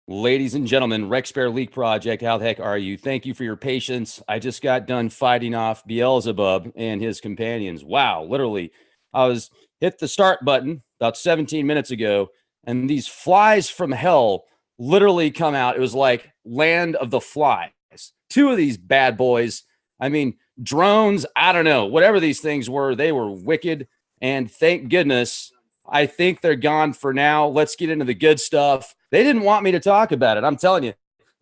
Ladies and gentlemen, Rex Bear Leak Project, how the heck are you? Thank you for your patience. I just got done fighting off Beelzebub and his companions. Wow, literally, I was hit the start button about 17 minutes ago, and these flies from hell literally come out. It was like Land of the Flies. Two of these bad boys, I mean, drones, I don't know, whatever these things were, they were wicked. And thank goodness, I think they're gone for now. Let's get into the good stuff. They didn't want me to talk about it. I'm telling you,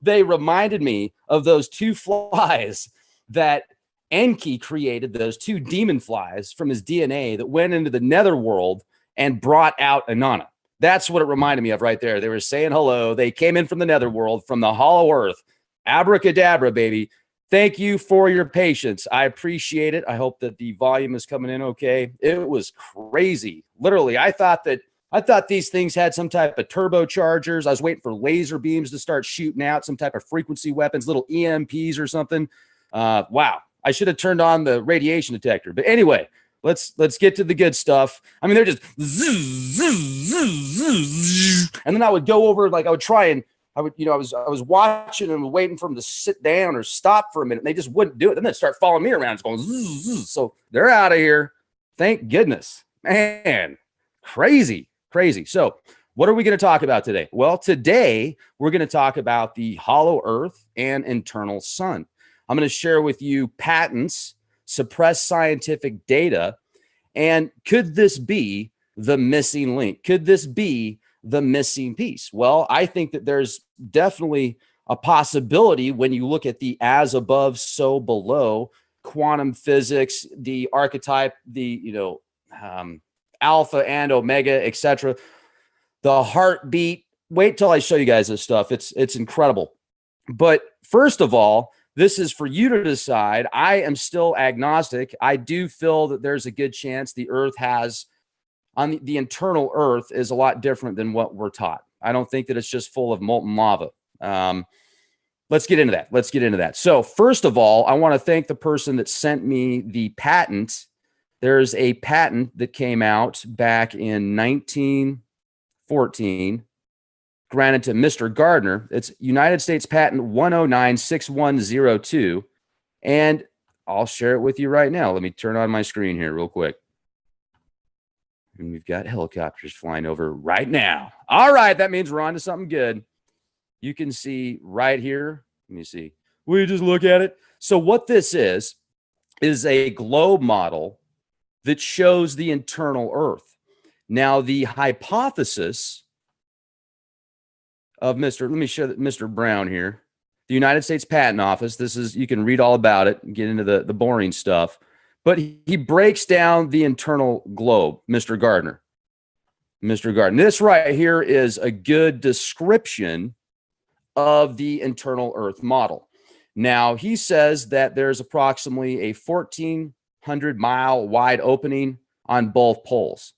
they reminded me of those two flies that Enki created, those two demon flies from his DNA that went into the netherworld and brought out Inanna. That's what it reminded me of right there. They were saying hello. They came in from the netherworld, from the hollow earth. Abracadabra, baby. Thank you for your patience. I appreciate it. I hope that the volume is coming in okay. It was crazy. Literally, I thought these things had some type of turbochargers. I was waiting for laser beams to start shooting out, some type of frequency weapons, little EMPs or something. Wow. I should have turned on the radiation detector. But anyway, let's get to the good stuff. I mean, they're just and then I would go over, like I would try and I was watching and waiting for them to sit down or stop for a minute. And they just wouldn't do it. Then they'd start following me around, just going zzz, zzz. So they're out of here. Thank goodness, man. Crazy. So what are we going to talk about today? Well, today we're going to talk about the hollow earth and internal sun. I'm going to share with you patents, suppressed scientific data, and could this be the missing link? Could this be the missing piece? Well, I think that there's definitely a possibility when you look at the as above, so below, quantum physics, the archetype, the alpha and omega, etc. The heartbeat. Wait till I show you guys this stuff. It's incredible. But first of all, this is for you to decide. I am still agnostic. I do feel that there's a good chance the Earth has, on the internal Earth, is a lot different than what we're taught. I don't think that it's just full of molten lava. Let's get into that. So first of all, I want to thank the person that sent me the patent. There's a patent that came out back in 1914, granted to Mr. Gardner. It's United States Patent 1096102. And I'll share it with you right now. Let me turn on my screen here real quick. And we've got helicopters flying over right now. All right, that means we're on to something good. You can see right here. Let me see. Will you just look at it? So what this is a globe model that shows the internal Earth. Now, the hypothesis of let me show Mr. Brown here, the United States Patent Office. This is, you can read all about it and get into the boring stuff. But he breaks down the internal globe, Mr. Gardner. This right here is a good description of the internal Earth model. Now, he says that there's approximately a 1,400-mile wide opening on both poles,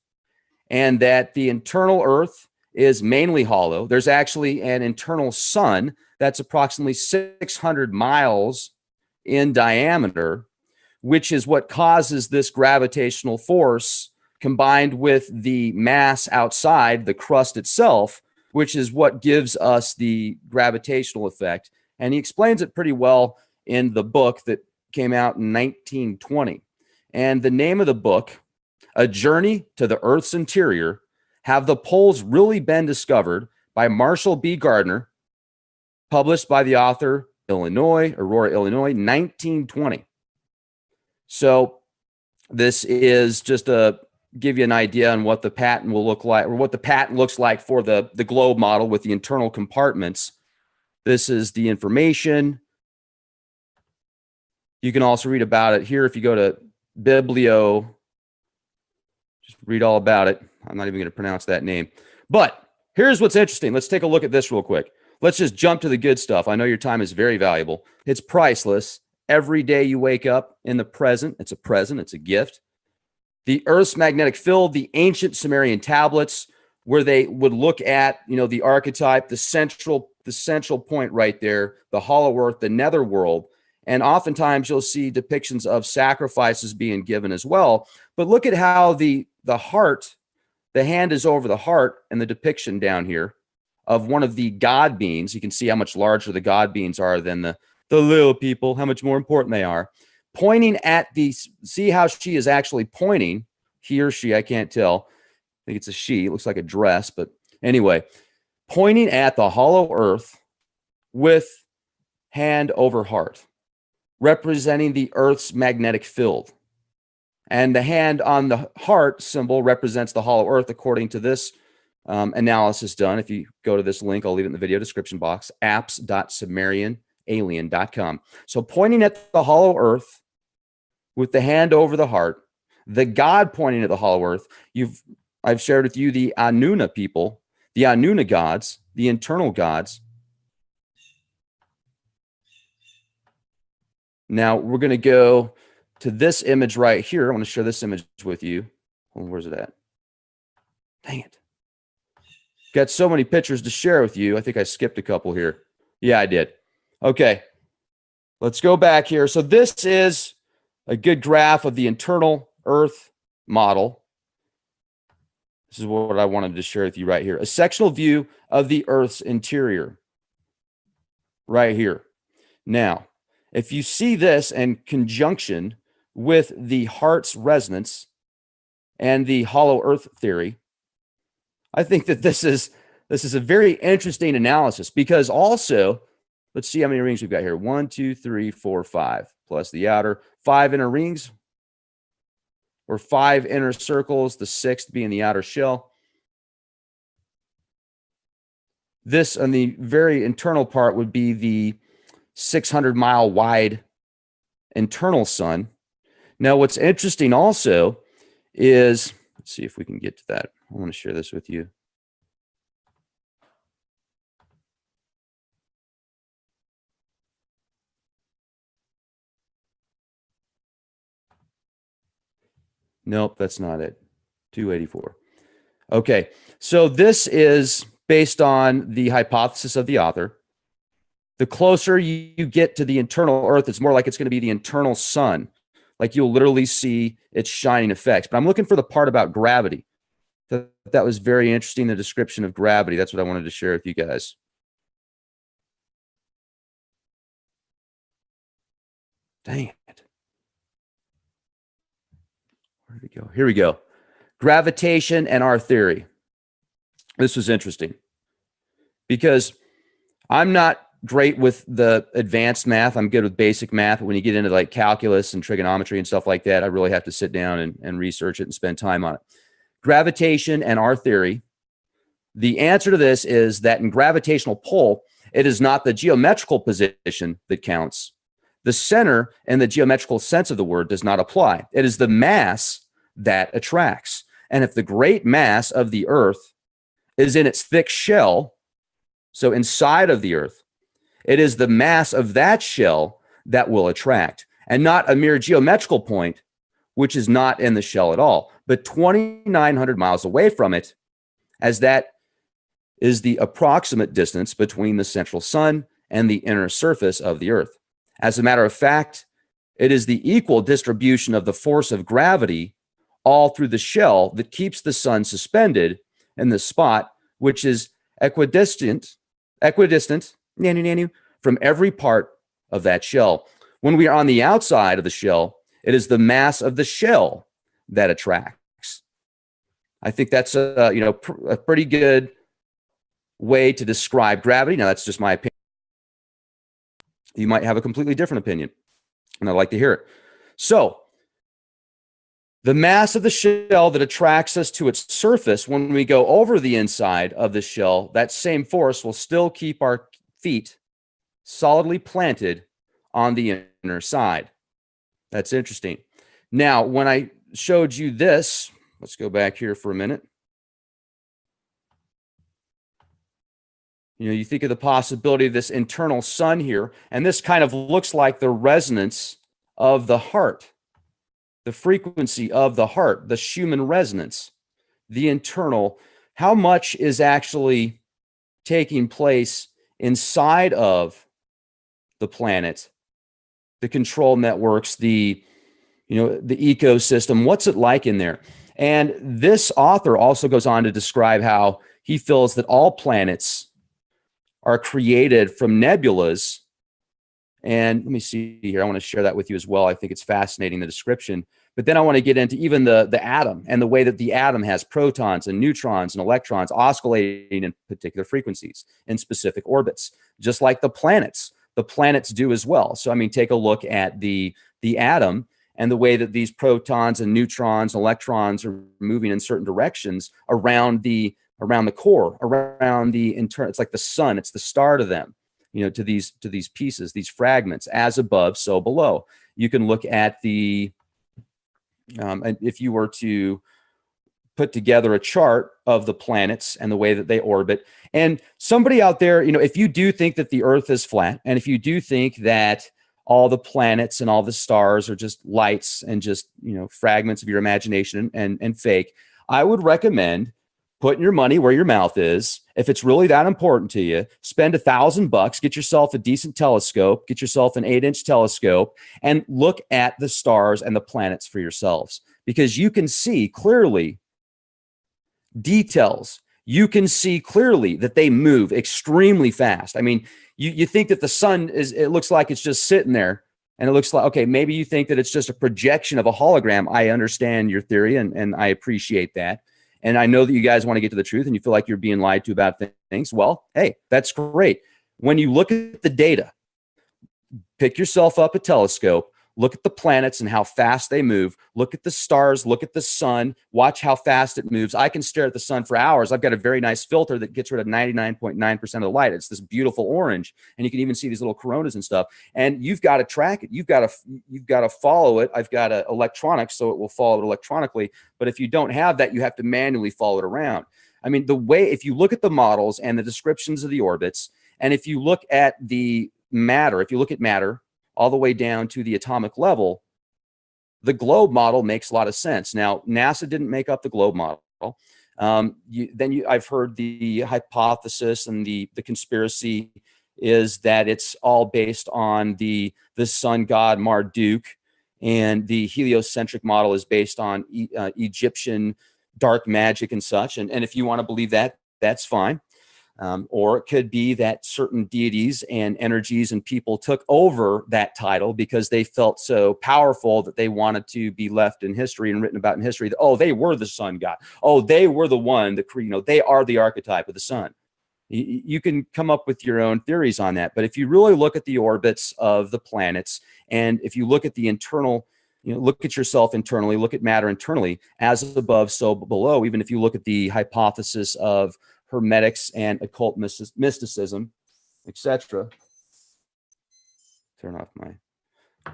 and that the internal Earth is mainly hollow. There's actually an internal sun that's approximately 600 miles in diameter, which is what causes this gravitational force combined with the mass outside, the crust itself, which is what gives us the gravitational effect. And he explains it pretty well in the book that came out in 1920. And the name of the book, A Journey to the Earth's Interior, Have the Poles Really Been Discovered, by Marshall B. Gardner, published by the author, Aurora, Illinois, 1920. So this is just to give you an idea on what the patent will look like, or what the patent looks like for the globe model with the internal compartments. This is the information. You can also read about it here if you go to Biblio. Just read all about it. I'm not even going to pronounce that name. But here's what's interesting. Let's take a look at this real quick. Let's just jump to the good stuff. I know your time is very valuable. It's priceless. Every day you wake up in the present, it's a gift. The Earth's magnetic field, the ancient Sumerian tablets, where they would look at, the archetype, the central point right there, the hollow earth, the netherworld. And oftentimes you'll see depictions of sacrifices being given as well. But look at how the heart, the hand is over the heart, and the depiction down here of one of the god beings. You can see how much larger the god beings are than the little people, how much more important they are. Pointing at the, see how she is actually pointing, he or she, I can't tell. I think it's a she, it looks like a dress, but anyway, pointing at the hollow earth with hand over heart, representing the earth's magnetic field. And the hand on the heart symbol represents the hollow earth, according to this analysis done. If you go to this link, I'll leave it in the video description box, apps.sumerianalien.com. So pointing at the hollow earth with the hand over the heart, the god pointing at the hollow earth. I've shared with you the Anuna people, the Anuna gods, the internal gods. Now we're going to go to this image right here. I want to share this image with you. Oh, where's it at? Dang it. Got so many pictures to share with you. I think I skipped a couple here. Yeah, I did. Okay. Let's go back here. So this is a good graph of the internal Earth model. This is what I wanted to share with you right here. A sectional view of the Earth's interior. Right here. Now, if you see this in conjunction with the heart's resonance and the hollow earth theory, I think that this is a very interesting analysis, because also, let's see how many rings we've got here. 1, 2, 3, 4, 5, plus the outer 5 inner rings, or 5 inner circles, the 6th being the outer shell. This on the very internal part would be the 600-mile wide internal sun. Now, what's interesting also is, let's see if we can get to that. I want to share this with you. Nope, that's not it. 284. Okay, so this is based on the hypothesis of the author. The closer you get to the internal Earth, it's more like it's going to be the internal sun. Like you'll literally see its shining effects. But I'm looking for the part about gravity. That was very interesting, the description of gravity. That's what I wanted to share with you guys. Dang it. Where did it go? Here we go. Gravitation and our theory. This was interesting because I'm not great with the advanced math. I'm good with basic math. But when you get into like calculus and trigonometry and stuff like that, I really have to sit down and research it and spend time on it. Gravitation and our theory. The answer to this is that in gravitational pull, it is not the geometrical position that counts. The center in the geometrical sense of the word does not apply. It is the mass that attracts. And if the great mass of the Earth is in its thick shell, so inside of the Earth, it is the mass of that shell that will attract, and not a mere geometrical point, which is not in the shell at all, but 2,900 miles away from it, as that is the approximate distance between the central sun and the inner surface of the Earth. As a matter of fact, it is the equal distribution of the force of gravity all through the shell that keeps the sun suspended in the spot, which is equidistant from every part of that shell. When we are on the outside of the shell, it is the mass of the shell that attracts. I think that's a pretty good way to describe gravity. Now, that's just my opinion. You might have a completely different opinion, and I'd like to hear it. So, the mass of the shell that attracts us to its surface, when we go over the inside of the shell, that same force will still keep our feet solidly planted on the inner side. That's interesting. Now, when I showed you this, let's go back here for a minute. You know, you think of the possibility of this internal sun here, and this kind of looks like the resonance of the heart, the frequency of the heart, the Schumann resonance, the internal. How much is actually taking place inside of the planet, the control networks, the ecosystem? What's it like in there? And this author also goes on to describe how he feels that all planets are created from nebulas. And let me see here. I want to share that with you as well. I think it's fascinating, the description. But then I want to get into even the atom and the way that the atom has protons and neutrons and electrons oscillating in particular frequencies in specific orbits, just like the planets. The planets do as well. So, I mean, take a look at the atom and the way that these protons and neutrons and electrons are moving in certain directions around the core, around the internal. It's like the sun. It's the star to them, to these pieces, these fragments, as above, so below. You can look at the and if you were to put together a chart of the planets and the way that they orbit, and somebody out there, if you do think that the Earth is flat, and if you do think that all the planets and all the stars are just lights and just, fragments of your imagination and fake, I would recommend putting your money where your mouth is. If it's really that important to you, spend $1,000, get yourself a decent telescope, get yourself an 8-inch telescope, and look at the stars and the planets for yourselves, because you can see clearly details. You can see clearly that they move extremely fast. I mean, you think that the sun it looks like it's just sitting there, and it looks like, okay, maybe you think that it's just a projection of a hologram. I understand your theory, and I appreciate that. And I know that you guys want to get to the truth and you feel like you're being lied to about things. Well, hey, that's great. When you look at the data, pick yourself up a telescope, look at the planets and how fast they move, look at the stars, look at the sun, watch how fast it moves. I can stare at the sun for hours. I've got a very nice filter that gets rid of 99.9% of the light. It's this beautiful orange, and you can even see these little coronas and stuff. And you've got to track it. You've got to follow it. I've got electronics, so it will follow it electronically. But if you don't have that, you have to manually follow it around. I mean, if you look at the models and the descriptions of the orbits, and if you look at the matter, if you look at matter all the way down to the atomic level, the globe model makes a lot of sense. Now, NASA didn't make up the globe model. I've heard the hypothesis and the conspiracy is that it's all based on the sun god Marduk, and the heliocentric model is based on Egyptian dark magic and such. And if you want to believe that, that's fine. Or it could be that certain deities and energies and people took over that title because they felt so powerful that they wanted to be left in history and written about in history. That, oh, they were the sun god. Oh, they were the one that, they are the archetype of the sun. You can come up with your own theories on that. But if you really look at the orbits of the planets, and if you look at the internal, look at yourself internally, look at matter internally, as above, so below. Even if you look at the hypothesis of Hermetics and occult mysticism, etc. Turn off my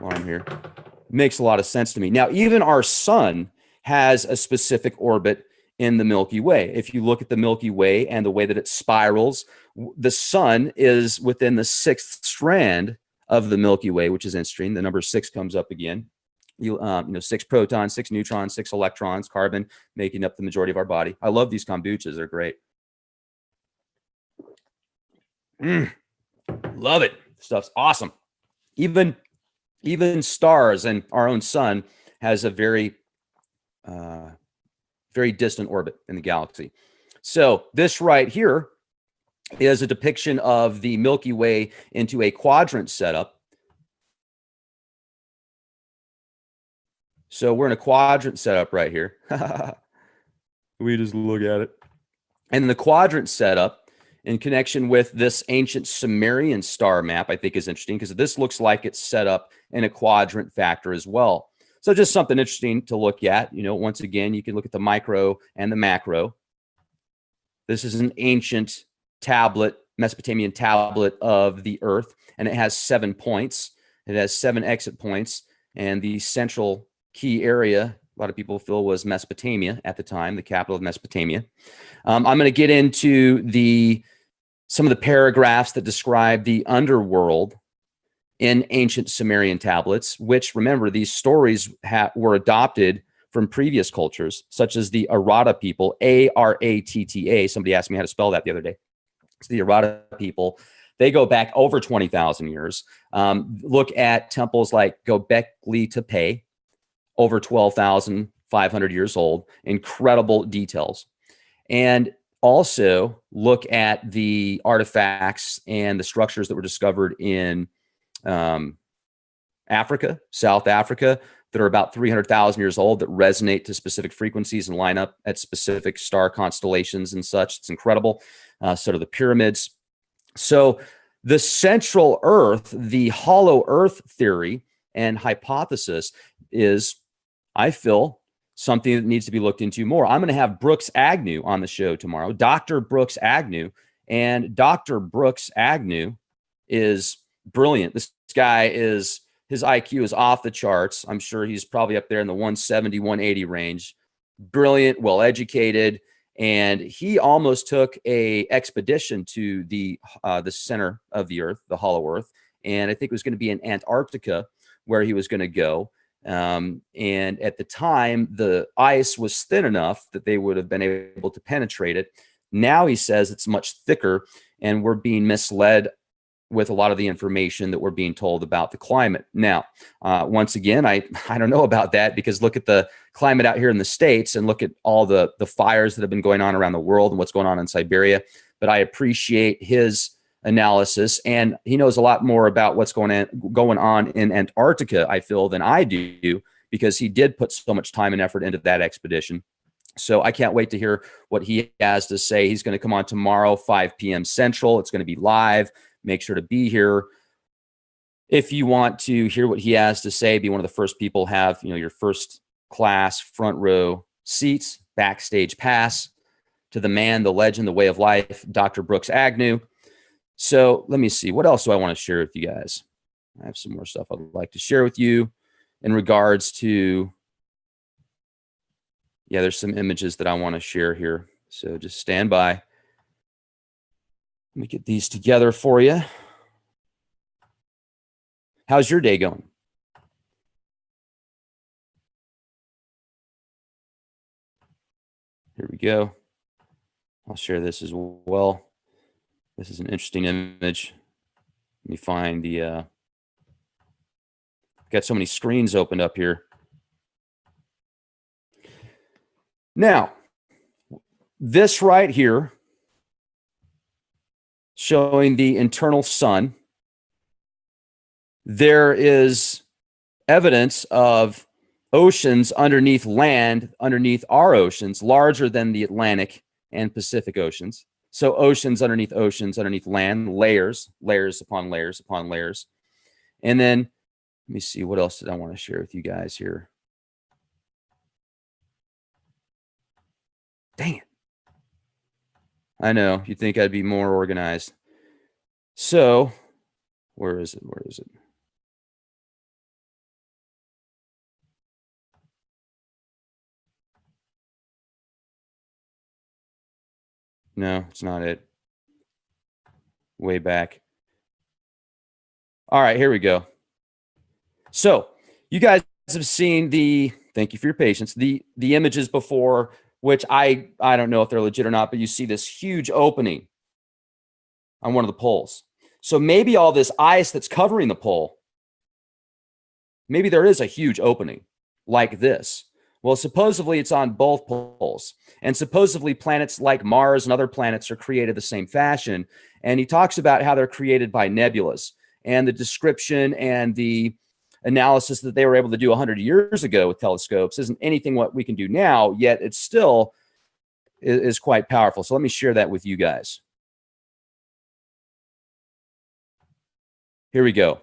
alarm here. It makes a lot of sense to me. Now, even our sun has a specific orbit in the Milky Way. If you look at the Milky Way and the way that it spirals, the sun is within the 6th strand of the Milky Way, which is interesting. The number 6 comes up again. 6 protons, 6 neutrons, 6 electrons, carbon, making up the majority of our body. I love these kombuchas. They're great. Love it. Stuff's awesome. Even stars, and our own sun has a very very distant orbit in the galaxy. So this right here is a depiction of the Milky Way into a quadrant setup. So we're in a quadrant setup right here. We just look at it. And the quadrant setup in connection with this ancient Sumerian star map, I think is interesting, because this looks like it's set up in a quadrant factor as well. So just something interesting to look at. Once again, you can look at the micro and the macro. This is an ancient tablet, Mesopotamian tablet of the Earth, and it has 7 points. It has 7 exit points, and the central key area, a lot of people feel, was Mesopotamia at the time, the capital of Mesopotamia. I'm going to get into some of the paragraphs that describe the underworld in ancient Sumerian tablets, which, remember, these stories were adopted from previous cultures, such as the Aratta people, Aratta. Somebody asked me how to spell that the other day. It's the Aratta people. They go back over 20,000 years. Look at temples like Göbekli Tepe, over 12,500 years old. Incredible details. And also look at the artifacts and the structures that were discovered in Africa, South Africa, that are about 300,000 years old, that resonate to specific frequencies and line up at specific star constellations and such. It's incredible. So do the pyramids. So the central Earth, the hollow Earth theory and hypothesis is, I feel, something that needs to be looked into more. I'm going to have Brooks Agnew on the show tomorrow, Dr. Brooks Agnew. And Dr. Brooks Agnew is brilliant. This guy is, his IQ is off the charts. I'm sure he's probably up there in the 170, 180 range. Brilliant, well-educated. And he almost took a expedition to the center of the Earth, the hollow Earth. And I think it was going to be in Antarctica where he was going to go. And at the time, the ice was thin enough that they would have been able to penetrate it. Now he says it's much thicker, and we're being misled with a lot of the information that we're being told about the climate. Now, once again, I don't know about that, because look at the climate out here in the States and look at all the fires that have been going on around the world and what's going on in Siberia. But I appreciate his analysis, and he knows a lot more about what's going on in Antarctica, I feel, than I do, because he did put so much time and effort into that expedition. So I can't wait to hear what he has to say. He's going to come on tomorrow, 5 p.m. Central. It's going to be live. Make sure to be here. If you want to hear what he has to say, be one of the first people, have, your first class front row seats, backstage pass to the man, the legend, the way of life, Dr. Brooks Agnew. So let me see. What else do I want to share with you guys? I have some more stuff I'd like to share with you in regards to, there's some images that I want to share here. So just stand by. Let me get these together for you. How's your day going? Here we go. I'll share this as well. This is an interesting image. Let me find the, got so many screens opened up here. Now, this right here, showing the internal sun, there is evidence of oceans underneath land, underneath our oceans, larger than the Atlantic and Pacific Oceans. So oceans underneath land, layers upon layers upon layers. And then, let me see, what else did I want to share with you guys here? Dang it. I know, you'd think I'd be more organized. So, where is it? Where is it? No, it's not it. Way back. All right, here we go. So, you guys have seen thank you for your patience, the images before, which I don't know if they're legit or not, but you see this huge opening on one of the poles. So maybe all this ice that's covering the pole, maybe there is a huge opening like this. Well, supposedly it's on both poles. And supposedly planets like Mars and other planets are created the same fashion. And he talks about how they're created by nebulas. And the description and the analysis that they were able to do 100 years ago with telescopes isn't anything what we can do now, yet it still is quite powerful. So let me share that with you guys. Here we go.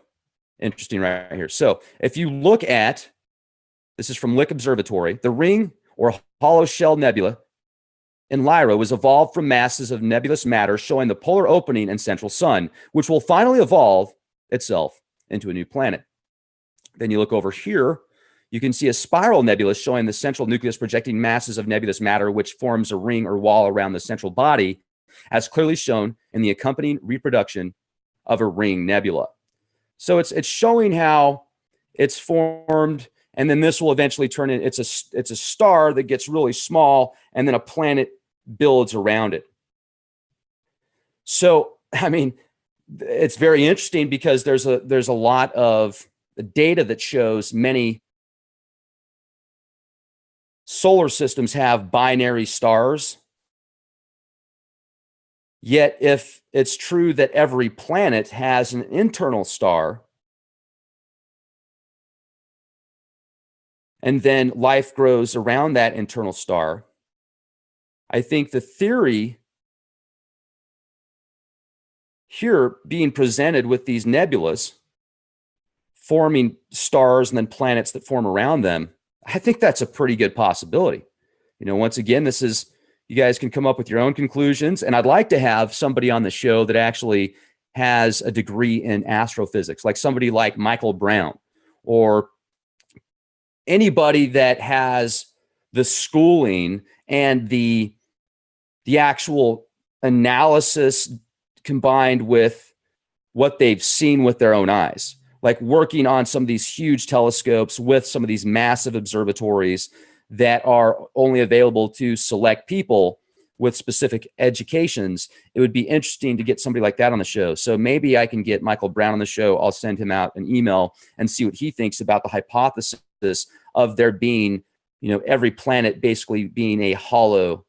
Interesting right here. So if you look at, this is from Lick Observatory, the ring or hollow shell nebula in Lyra was evolved from masses of nebulous matter showing the polar opening and central sun, which will finally evolve itself into a new planet. Then you look over here, you can see a spiral nebula showing the central nucleus projecting masses of nebulous matter, which forms a ring or wall around the central body, as clearly shown in the accompanying reproduction of a ring nebula. So it's showing how it's formed, and then this will eventually turn in, it's a star that gets really small, and then a planet builds around it. So, I mean, it's very interesting because there's a lot of data that shows many solar systems have binary stars, Yet if it's true that every planet has an internal star, and then life grows around that internal star, I think the theory here being presented with these nebulas forming stars and then planets that form around them, I think that's a pretty good possibility. Once again, this is, you guys can come up with your own conclusions. And I'd like to have somebody on the show that actually has a degree in astrophysics, like somebody like Michael Brown, or anybody that has the schooling and the actual analysis combined with what they've seen with their own eyes, like working on some of these huge telescopes with some of these massive observatories that are only available to select people with specific educations. It would be interesting to get somebody like that on the show. So maybe I can get Michael Brown on the show. I'll send him out an email and see what he thinks about the hypothesis of there being, every planet basically being a hollow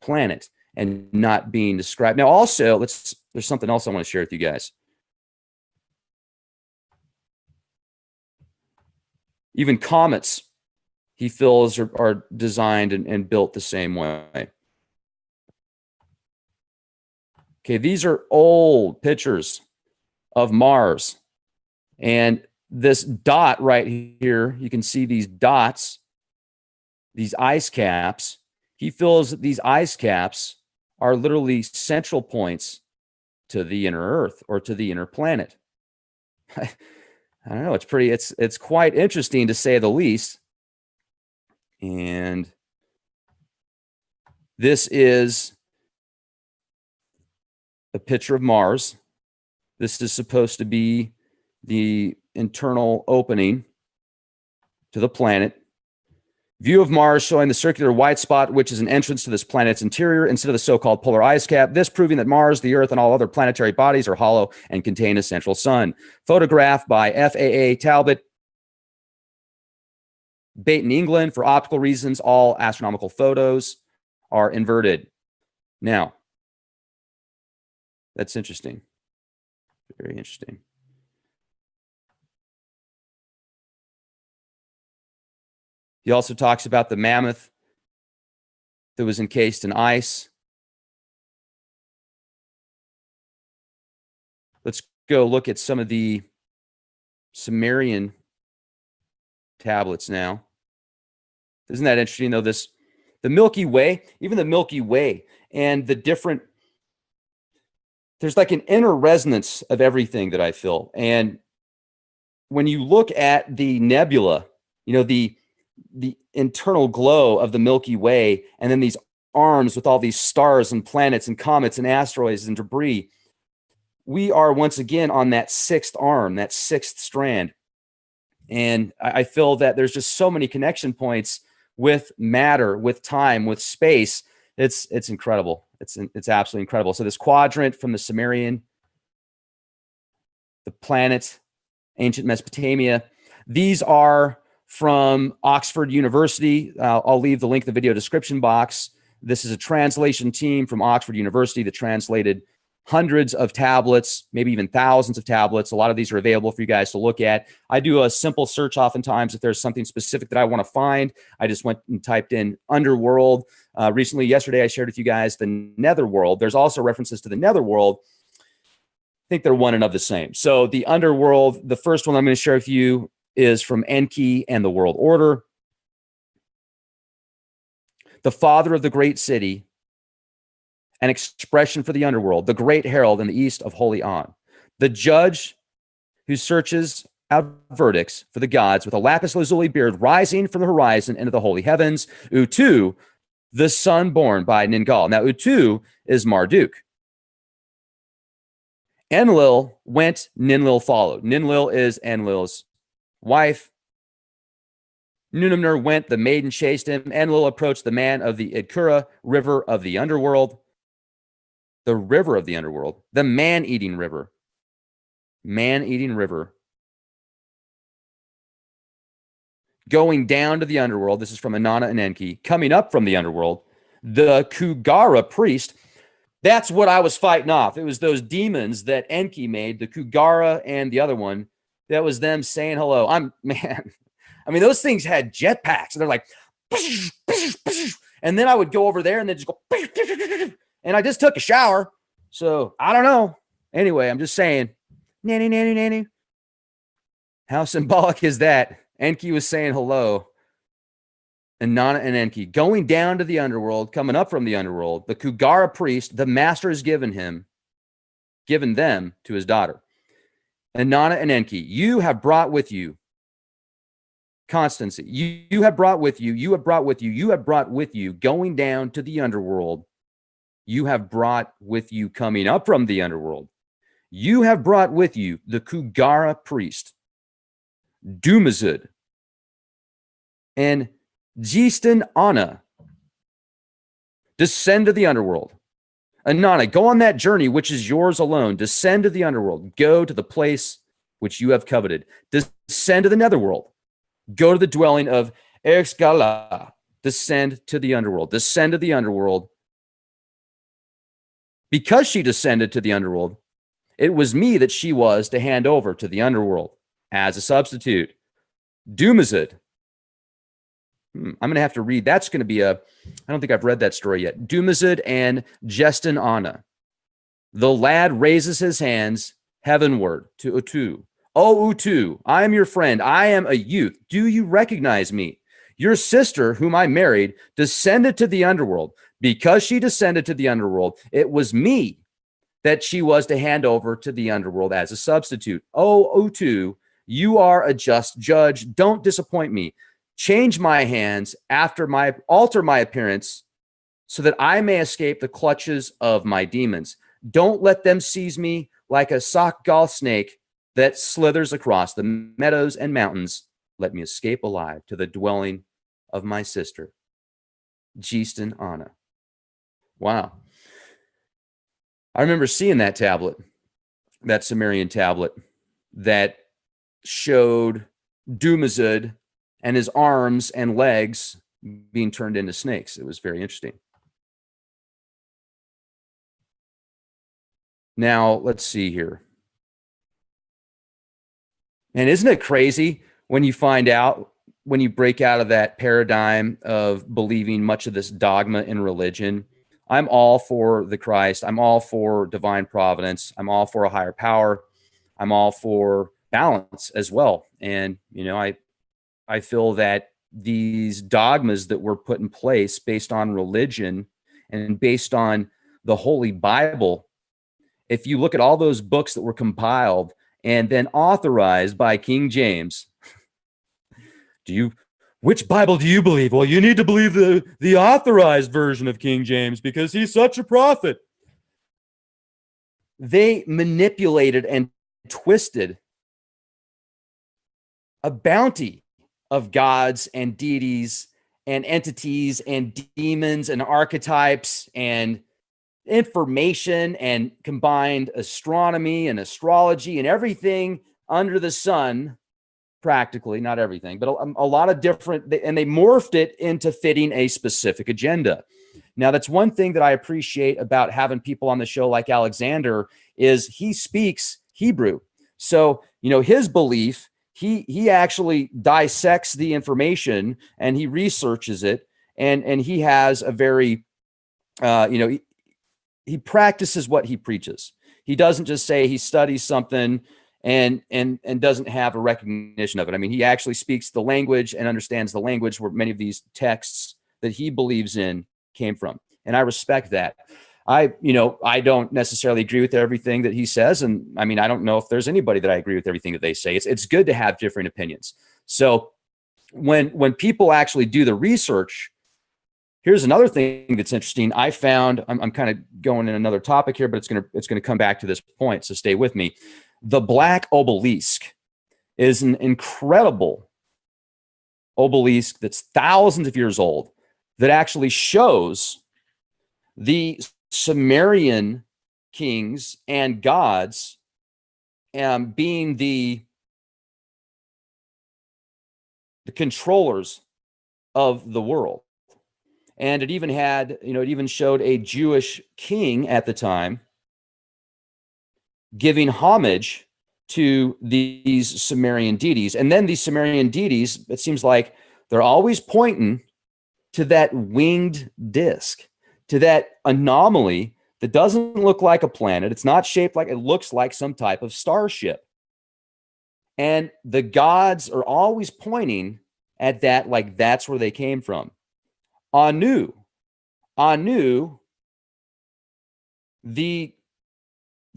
planet and not being described. Now, also, there's something else I want to share with you guys. Even comets, he feels, are designed and built the same way. Okay, these are old pictures of Mars. And this dot right here, you can see these dots, these ice caps. He feels that these ice caps are literally central points to the inner Earth or to the inner planet. I don't know. It's quite interesting to say the least. And this is a picture of Mars. This is supposed to be the internal opening to the planet. View of Mars showing the circular white spot, which is an entrance to this planet's interior instead of the so-called polar ice cap, this proving that Mars, the Earth, and all other planetary bodies are hollow and contain a central sun. Photographed by FAA Talbot, Baton, England. For optical reasons, all astronomical photos are inverted. Now, that's interesting. Very interesting. He also talks about the mammoth that was encased in ice. Let's go look at some of the Sumerian tablets now. Isn't that interesting, though? The Milky Way, even the Milky Way, and the different, there's like an inner resonance of everything that I feel. And when you look at the nebula, the internal glow of the Milky Way, and then these arms with all these stars and planets and comets and asteroids and debris, we are once again on that sixth arm, that sixth strand. And I feel that there's just so many connection points with matter, with time, with space. It's incredible. It's absolutely incredible. So this quadrant from the Sumerian, the planet, ancient Mesopotamia, these are from Oxford University. I'll leave the link in the video description box. This is a translation team from Oxford University that translated hundreds of tablets, maybe even thousands of tablets. A lot of these are available for you guys to look at. I do a simple search oftentimes if there's something specific that I want to find. I just went and typed in underworld. Recently, yesterday, I shared with you guys the netherworld. There's also references to the netherworld. I think they're one and of the same. So the underworld, the first one I'm going to share with you is from Enki and the World Order. The father of the great city, an expression for the underworld, the great herald in the east of Holy On, the judge who searches out verdicts for the gods with a lapis lazuli beard rising from the horizon into the holy heavens, Utu, the son born by Ningal. Now, Utu is Marduk. Enlil went, Ninlil followed. Ninlil is Enlil's wife. Nunamner went, the maiden chased him. Enlil approached the man of the Idkura, river of the underworld. The river of the underworld, the man-eating river. Man-eating river. Going down to the underworld, this is from Inanna and Enki. Coming up from the underworld, the Kugara priest That's what I was fighting off. It was those demons that Enki made, the Kugara and the other one. That was them saying hello. Man. I mean, those things had jetpacks, and they're like, and then I would go over there and then just go, and I just took a shower. So I don't know. Anyway, I'm just saying, nanny, nanny, nanny. How symbolic is that? Enki was saying hello. And Nana and Enki going down to the underworld, coming up from the underworld. The Kugara priest, the master has given them to his daughter. And Nana and Enki, you have brought with you constancy. You have brought with you, going down to the underworld. You have brought with you coming up from the underworld. You have brought with you the Kugara priest, Dumazud, and Jisten Anna. Descend to the underworld. Anana, go on that journey which is yours alone. Descend to the underworld. Go to the place which you have coveted. Descend to the netherworld. Go to the dwelling of Erxgala. Descend to the underworld. Descend to the underworld. Because she descended to the underworld, it was me that she was to hand over to the underworld as a substitute. Dumazud. I'm going to have to read. That's going to be I don't think I've read that story yet. Dumazud and Jestin Anna. The lad raises his hands heavenward to Utu. Oh, Utu, I am your friend. I am a youth. Do you recognize me? Your sister, whom I married, descended to the underworld. Because she descended to the underworld, it was me that she was to hand over to the underworld as a substitute. Oh, Utu, you are a just judge. Don't disappoint me. Change my hands alter my appearance so that I may escape the clutches of my demons. Don't let them seize me like a sockgall snake that slithers across the meadows and mountains. Let me escape alive to the dwelling of my sister, Jisten Anna. Wow. I remember seeing that tablet, that Sumerian tablet that showed Dumazud and his arms and legs being turned into snakes. It was very interesting. Now, let's see here. And isn't it crazy when you find out, when you break out of that paradigm of believing much of this dogma in religion? I'm all for the Christ. I'm all for divine providence. I'm all for a higher power. I'm all for balance as well. And, I feel that these dogmas that were put in place based on religion and based on the Holy Bible, if you look at all those books that were compiled and then authorized by King James, which Bible do you believe? Well, you need to believe the authorized version of King James because he's such a prophet. They manipulated and twisted a bounty of gods and deities and entities and demons and archetypes and information, and combined astronomy and astrology and everything under the sun, practically, not everything, but a lot of different, and they morphed it into fitting a specific agenda. Now, that's one thing that I appreciate about having people on the show like Alexander is he speaks Hebrew. So, his belief, he actually dissects the information and he researches it, and he has a very, he practices what he preaches. He doesn't just say he studies something and doesn't have a recognition of it. I mean, he actually speaks the language and understands the language where many of these texts that he believes in came from. And I respect that. I don't necessarily agree with everything that he says. And I mean, I don't know if there's anybody that I agree with everything that they say. It's good to have different opinions. So when people actually do the research, here's another thing that's interesting. I found, I'm kind of going in another topic here, but it's going to come back to this point. So stay with me. The Black Obelisk is an incredible obelisk that's thousands of years old that actually shows the Sumerian kings and gods being the controllers of the world. And it even had, it even showed a Jewish king at the time giving homage to these Sumerian deities. And then these Sumerian deities, it seems like they're always pointing to that winged disc, to that anomaly that doesn't look like a planet. It's not shaped like, it looks like some type of starship. And the gods are always pointing at that, like that's where they came from. Anu, the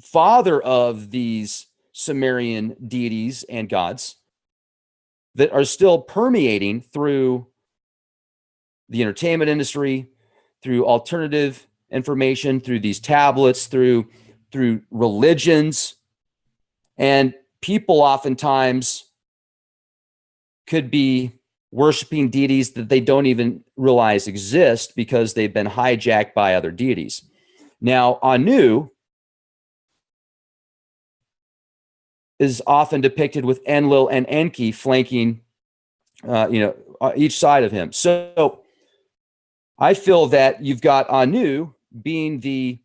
father of these Sumerian deities and gods that are still permeating through the entertainment industry, through alternative information, through these tablets, through religions. And people oftentimes could be worshiping deities that they don't even realize exist because they've been hijacked by other deities. Now, Anu is often depicted with Enlil and Enki flanking, each side of him. So I feel that you've got Anu being the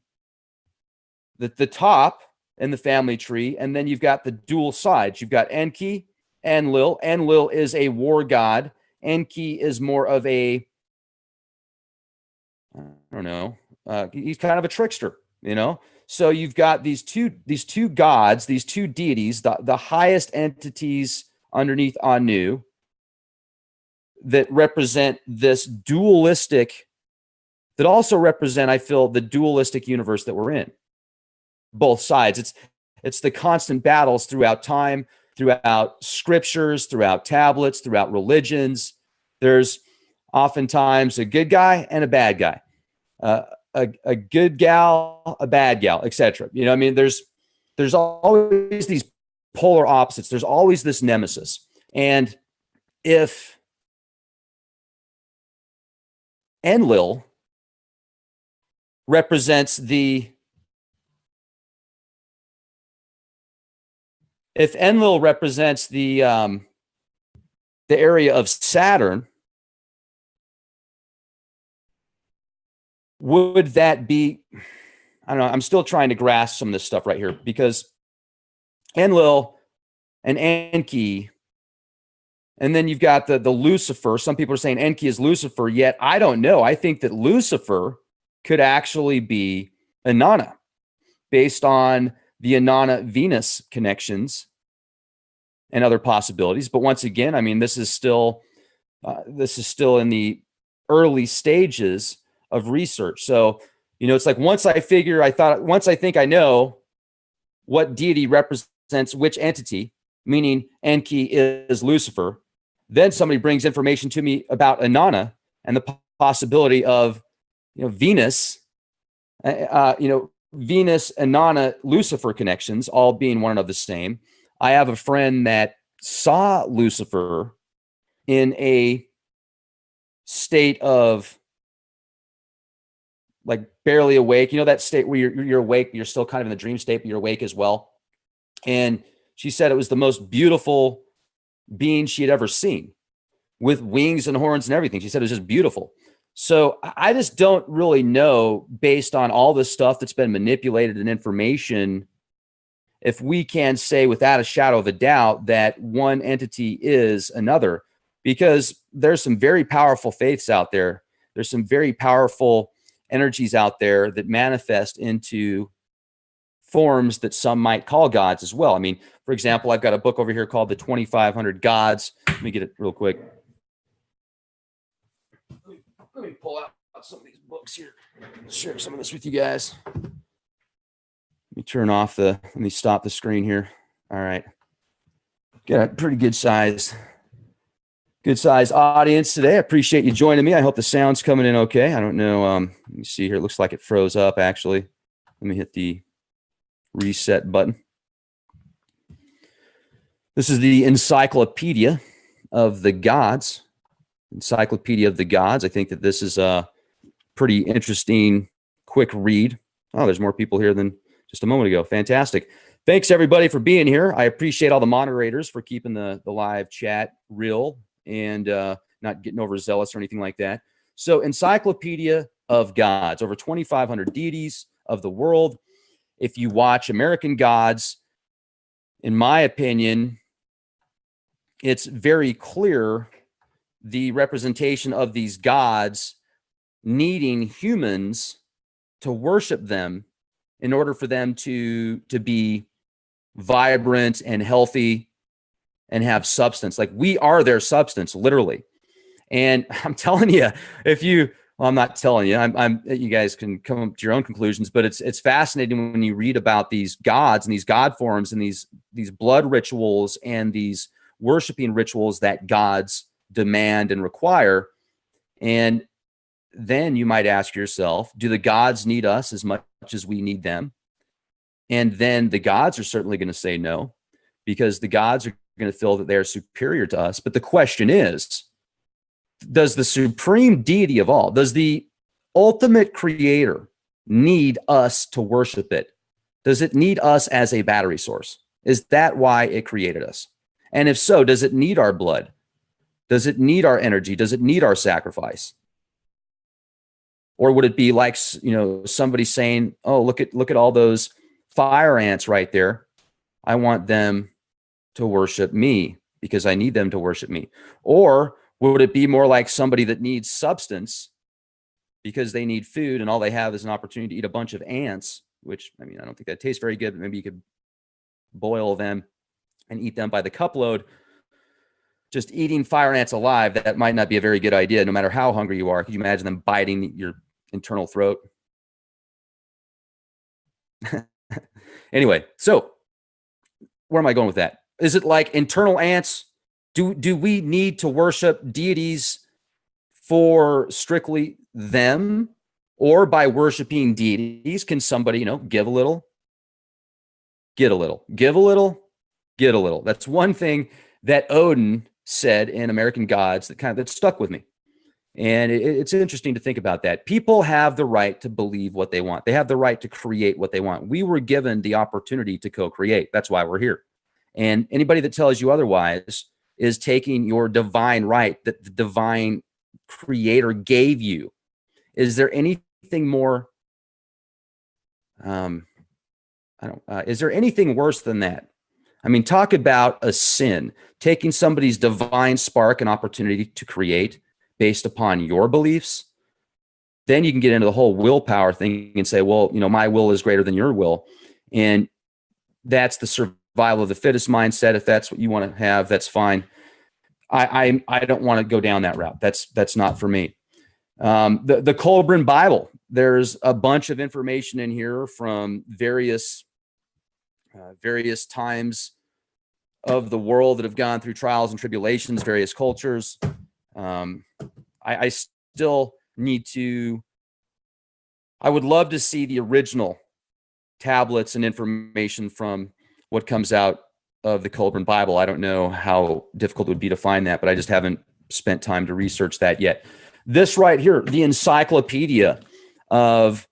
top in the family tree, and then you've got the dual sides. You've got Enki, Enlil. Enlil is a war god. Enki is more of a, I don't know, he's kind of a trickster, So you've got these two gods, these two deities, the highest entities underneath Anu that represent this dualistic, that also represent, I feel, the dualistic universe that we're in. Both sides. It's the constant battles throughout time, throughout scriptures, throughout tablets, throughout religions. There's oftentimes a good guy and a bad guy. A good gal, a bad gal, etc. There's always these polar opposites. There's always this nemesis. And if Enlil represents the area of Saturn, would that be, I don't know, I'm still trying to grasp some of this stuff right here, because Enlil and Enki, and then you've got the Lucifer. Some people are saying Enki is Lucifer, yet I don't know. I think that Lucifer could actually be Inanna, based on the Inanna-Venus connections and other possibilities. But once again, this is still in the early stages of research. So, it's like once I think I know what deity represents which entity, meaning Enki is Lucifer, then somebody brings information to me about Inanna and the possibility of, Venus, Venus, Inanna, Lucifer connections all being one of the same. I have a friend that saw Lucifer in a state of like barely awake, that state where you're awake, you're still kind of in the dream state, but you're awake as well. And she said it was the most beautiful being she had ever seen, with wings and horns and everything. She said it was just beautiful. So I just don't really know, based on all this stuff that's been manipulated and information, if we can say without a shadow of a doubt that one entity is another, because there's some very powerful faiths out there. There's some very powerful energies out there that manifest into forms that some might call gods as well. For example, I've got a book over here called The 2,500 Gods. Let me get it real quick. Let me pull out some of these books here, share some of this with you guys. Let me stop the screen here. All right. Got a pretty good size audience today. I appreciate you joining me. I hope the sound's coming in okay. I don't know. Let me see here. It looks like it froze up, actually. Let me hit the reset button. This is the Encyclopedia of the Gods. Encyclopedia of the Gods. I think that this is a pretty interesting, quick read. Oh, there's more people here than just a moment ago. Fantastic. Thanks, everybody, for being here. I appreciate all the moderators for keeping the live chat real and not getting overzealous or anything like that. So Encyclopedia of Gods, over 2,500 deities of the world. If you watch American Gods, in my opinion, it's very clear the representation of these gods needing humans to worship them in order for them to be vibrant and healthy and have substance. Like, we are their substance, literally. And I'm telling you, well, I'm not telling you, you guys can come up to your own conclusions, but it's fascinating when you read about these gods and these god forms and these blood rituals and these worshiping rituals that gods demand and require. And then you might ask yourself, do the gods need us as much as we need them? And then the gods are certainly going to say no, because the gods are going to feel that they're superior to us. But the question is, does the supreme deity of all, does the ultimate creator need us to worship it? Does it need us as a battery source? Is that why it created us? And if so, does it need our blood? Does it need our energy? Does it need our sacrifice? Or would it be like, somebody saying, oh, look at all those fire ants right there. I want them to worship me because I need them to worship me. Or would it be more like somebody that needs substance because they need food and all they have is an opportunity to eat a bunch of ants, which, I don't think that tastes very good, but maybe you could boil them and eat them by the cup load. Just eating fire ants alive, that might not be a very good idea, no matter how hungry you are. Could you imagine them biting your internal throat? Anyway, so where am I going with that? Is it like internal ants? Do we need to worship deities for strictly them? Or by worshiping deities, can somebody, give a little, get a little, give a little, get a little? That's one thing that Odin said in American Gods that stuck with me. And it's interesting to think about that. People have the right to believe what they want. They have the right to create what they want. We were given the opportunity to co-create. That's why we're here. And anybody that tells you otherwise is taking your divine right that the divine creator gave you. Is there anything more? Is there anything worse than that? Talk about a sin, taking somebody's divine spark and opportunity to create based upon your beliefs. Then you can get into the whole willpower thing and say, well, my will is greater than your will. And that's the survival of the fittest mindset. If that's what you want to have, that's fine. I don't want to go down that route. That's not for me. The Kolbrin Bible, there's a bunch of information in here from various times of the world that have gone through trials and tribulations, various cultures. I still need to, I would love to see the original tablets and information from what comes out of the Kolbrin Bible. I don't know how difficult it would be to find that, but I just haven't spent time to research that yet. This right here, the Encyclopedia of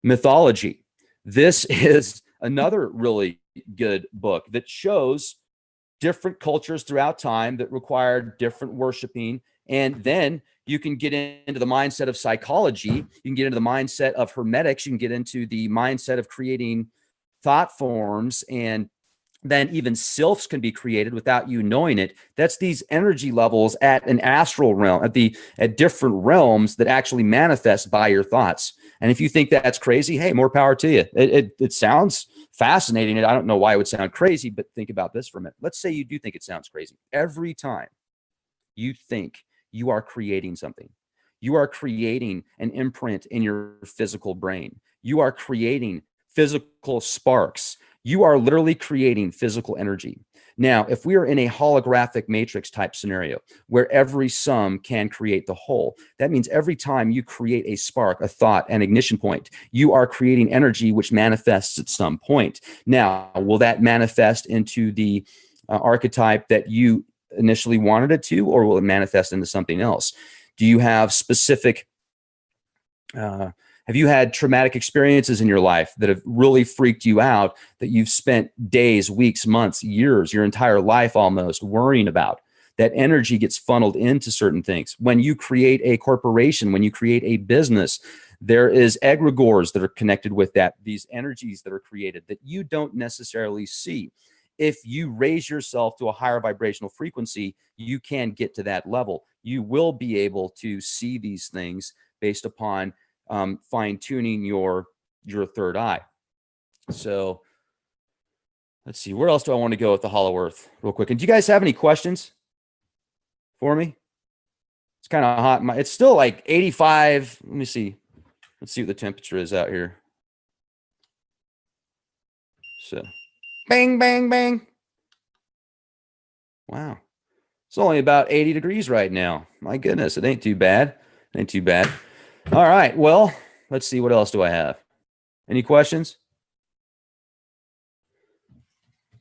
Mythology. This is another really good book that shows different cultures throughout time that required different worshiping. And then you can get into the mindset of psychology. You can get into the mindset of hermetics. You can get into the mindset of creating thought forms, and then even sylphs can be created without you knowing it. That's these energy levels at an astral realm, at different realms that actually manifest by your thoughts. And if you think that's crazy, hey, more power to you. It sounds fascinating. I don't know why it would sound crazy, but think about this for a minute. Let's say you do think it sounds crazy. Every time you think, you are creating something. You are creating an imprint in your physical brain. You are creating physical sparks. You are literally creating physical energy. Now, if we are in a holographic matrix type scenario where every sum can create the whole, that means every time you create a spark, a thought, an ignition point, you are creating energy which manifests at some point. Now, will that manifest into the archetype that you initially wanted it to, or will it manifest into something else? Do you have specific, have you had traumatic experiences in your life that have really freaked you out, that you've spent days, weeks, months, years, your entire life almost worrying about? that energy gets funneled into certain things. When you create a corporation, when you create a business, there is egregores that are connected with that, these energies that are created that you don't necessarily see. If you raise yourself to a higher vibrational frequency, you can get to that level. You will be able to see these things based upon fine-tuning your third eye. So let's see, where else do I want to go with the hollow earth real quick? And do you guys have any questions for me? It's kind of hot. It's still like 85. Let me see. Let's see what the temperature is out here. So bang, bang, bang. Wow. It's only about 80 degrees right now. My goodness, it ain't too bad. It ain't too bad. All right. Well, let's see. What else do I have? Any questions?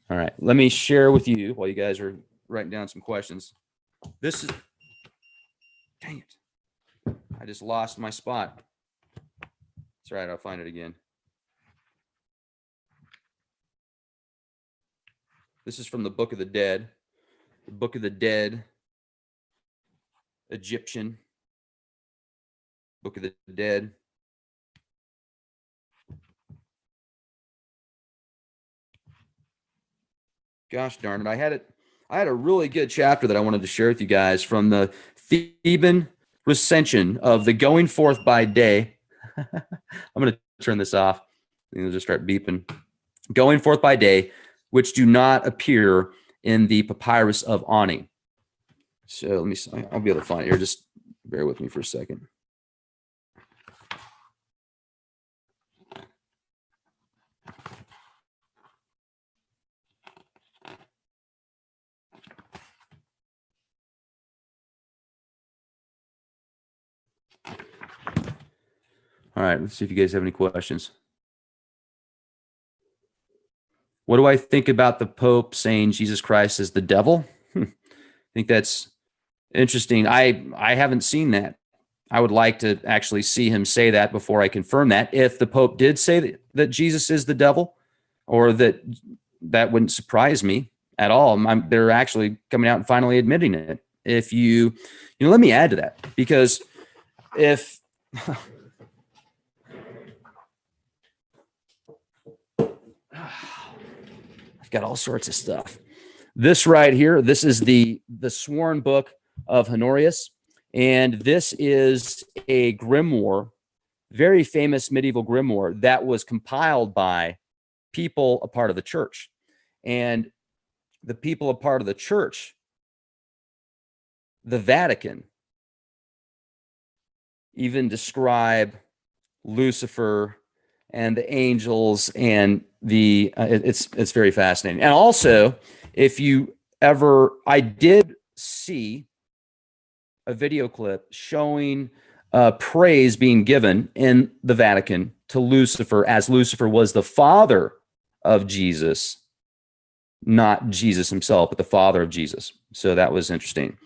All right. Let me share with you while you guys are writing down some questions. This is, dang it. I just lost my spot. That's right. I'll find it again. This is from the Book of the Dead. The Book of the Dead, Egyptian. Book of the Dead. Gosh darn it. I had a really good chapter that I wanted to share with you guys from the Theban recension of the going forth by day. I'm going to turn this off. It'll just start beeping. Going forth by day, which do not appear in the Papyrus of Ani. So let me see. I'll be able to find it here. Just bear with me for a second. All right, let's see if you guys have any questions. What do I think about the Pope saying Jesus Christ is the devil? I think that's interesting. I haven't seen that. I would like to actually see him say that before I confirm that. If the Pope did say that Jesus is the devil, or that wouldn't surprise me at all. They're actually coming out and finally admitting it. If let me add to that, because if I've got all sorts of stuff. This right here, this is the sworn book of Honorius, and this is a grimoire, very famous medieval grimoire that was compiled by people a part of the church. And the people a part of the church, the Vatican, even describe Lucifer and the angels, and it's very fascinating. And also, if you ever, I did see a video clip showing praise being given in the Vatican to Lucifer, as Lucifer was the father of Jesus, not Jesus himself, but the father of Jesus. So that was interesting.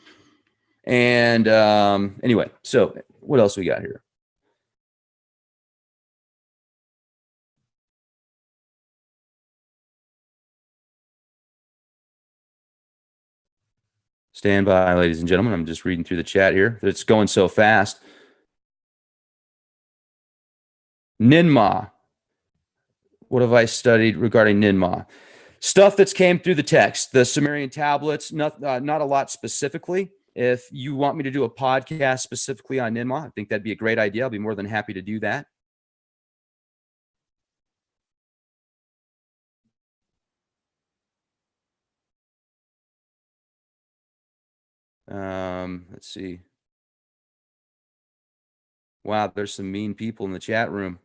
And anyway, so what else we got here? Stand by, ladies and gentlemen. I'm just reading through the chat here. It's going so fast. Ninmah. What have I studied regarding Ninmah? Stuff that's came through the text, the Sumerian tablets, not a lot specifically. If you want me to do a podcast specifically on Ninmah, I think that'd be a great idea. I'll be more than happy to do that. Let's see. Wow, there's some mean people in the chat room.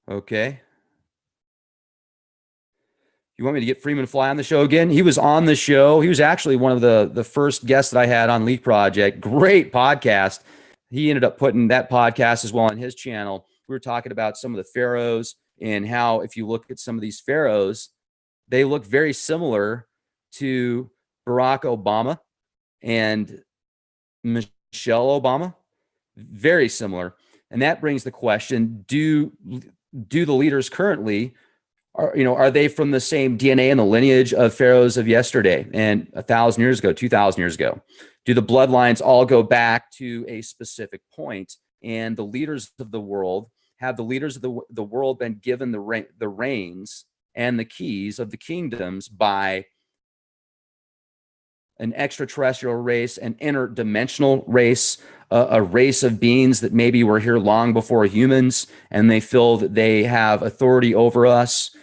Okay. You want me to get Freeman Fly on the show again? He was on the show. He was actually one of the first guests that I had on Leak Project. Great podcast. He ended up putting that podcast as well on his channel. We were talking about some of the pharaohs and how, if you look at some of these pharaohs, they look very similar to Barack Obama and Michelle Obama. Very similar. And that brings the question, do do the leaders currently, are they from the same DNA and the lineage of pharaohs of yesterday and 1,000 years ago, 2,000 years ago? Do the bloodlines all go back to a specific point? And the leaders of the world, have the leaders of the world been given the reins and the keys of the kingdoms by an extraterrestrial race, an interdimensional race, a race of beings that maybe were here long before humans, and they feel that they have authority over us?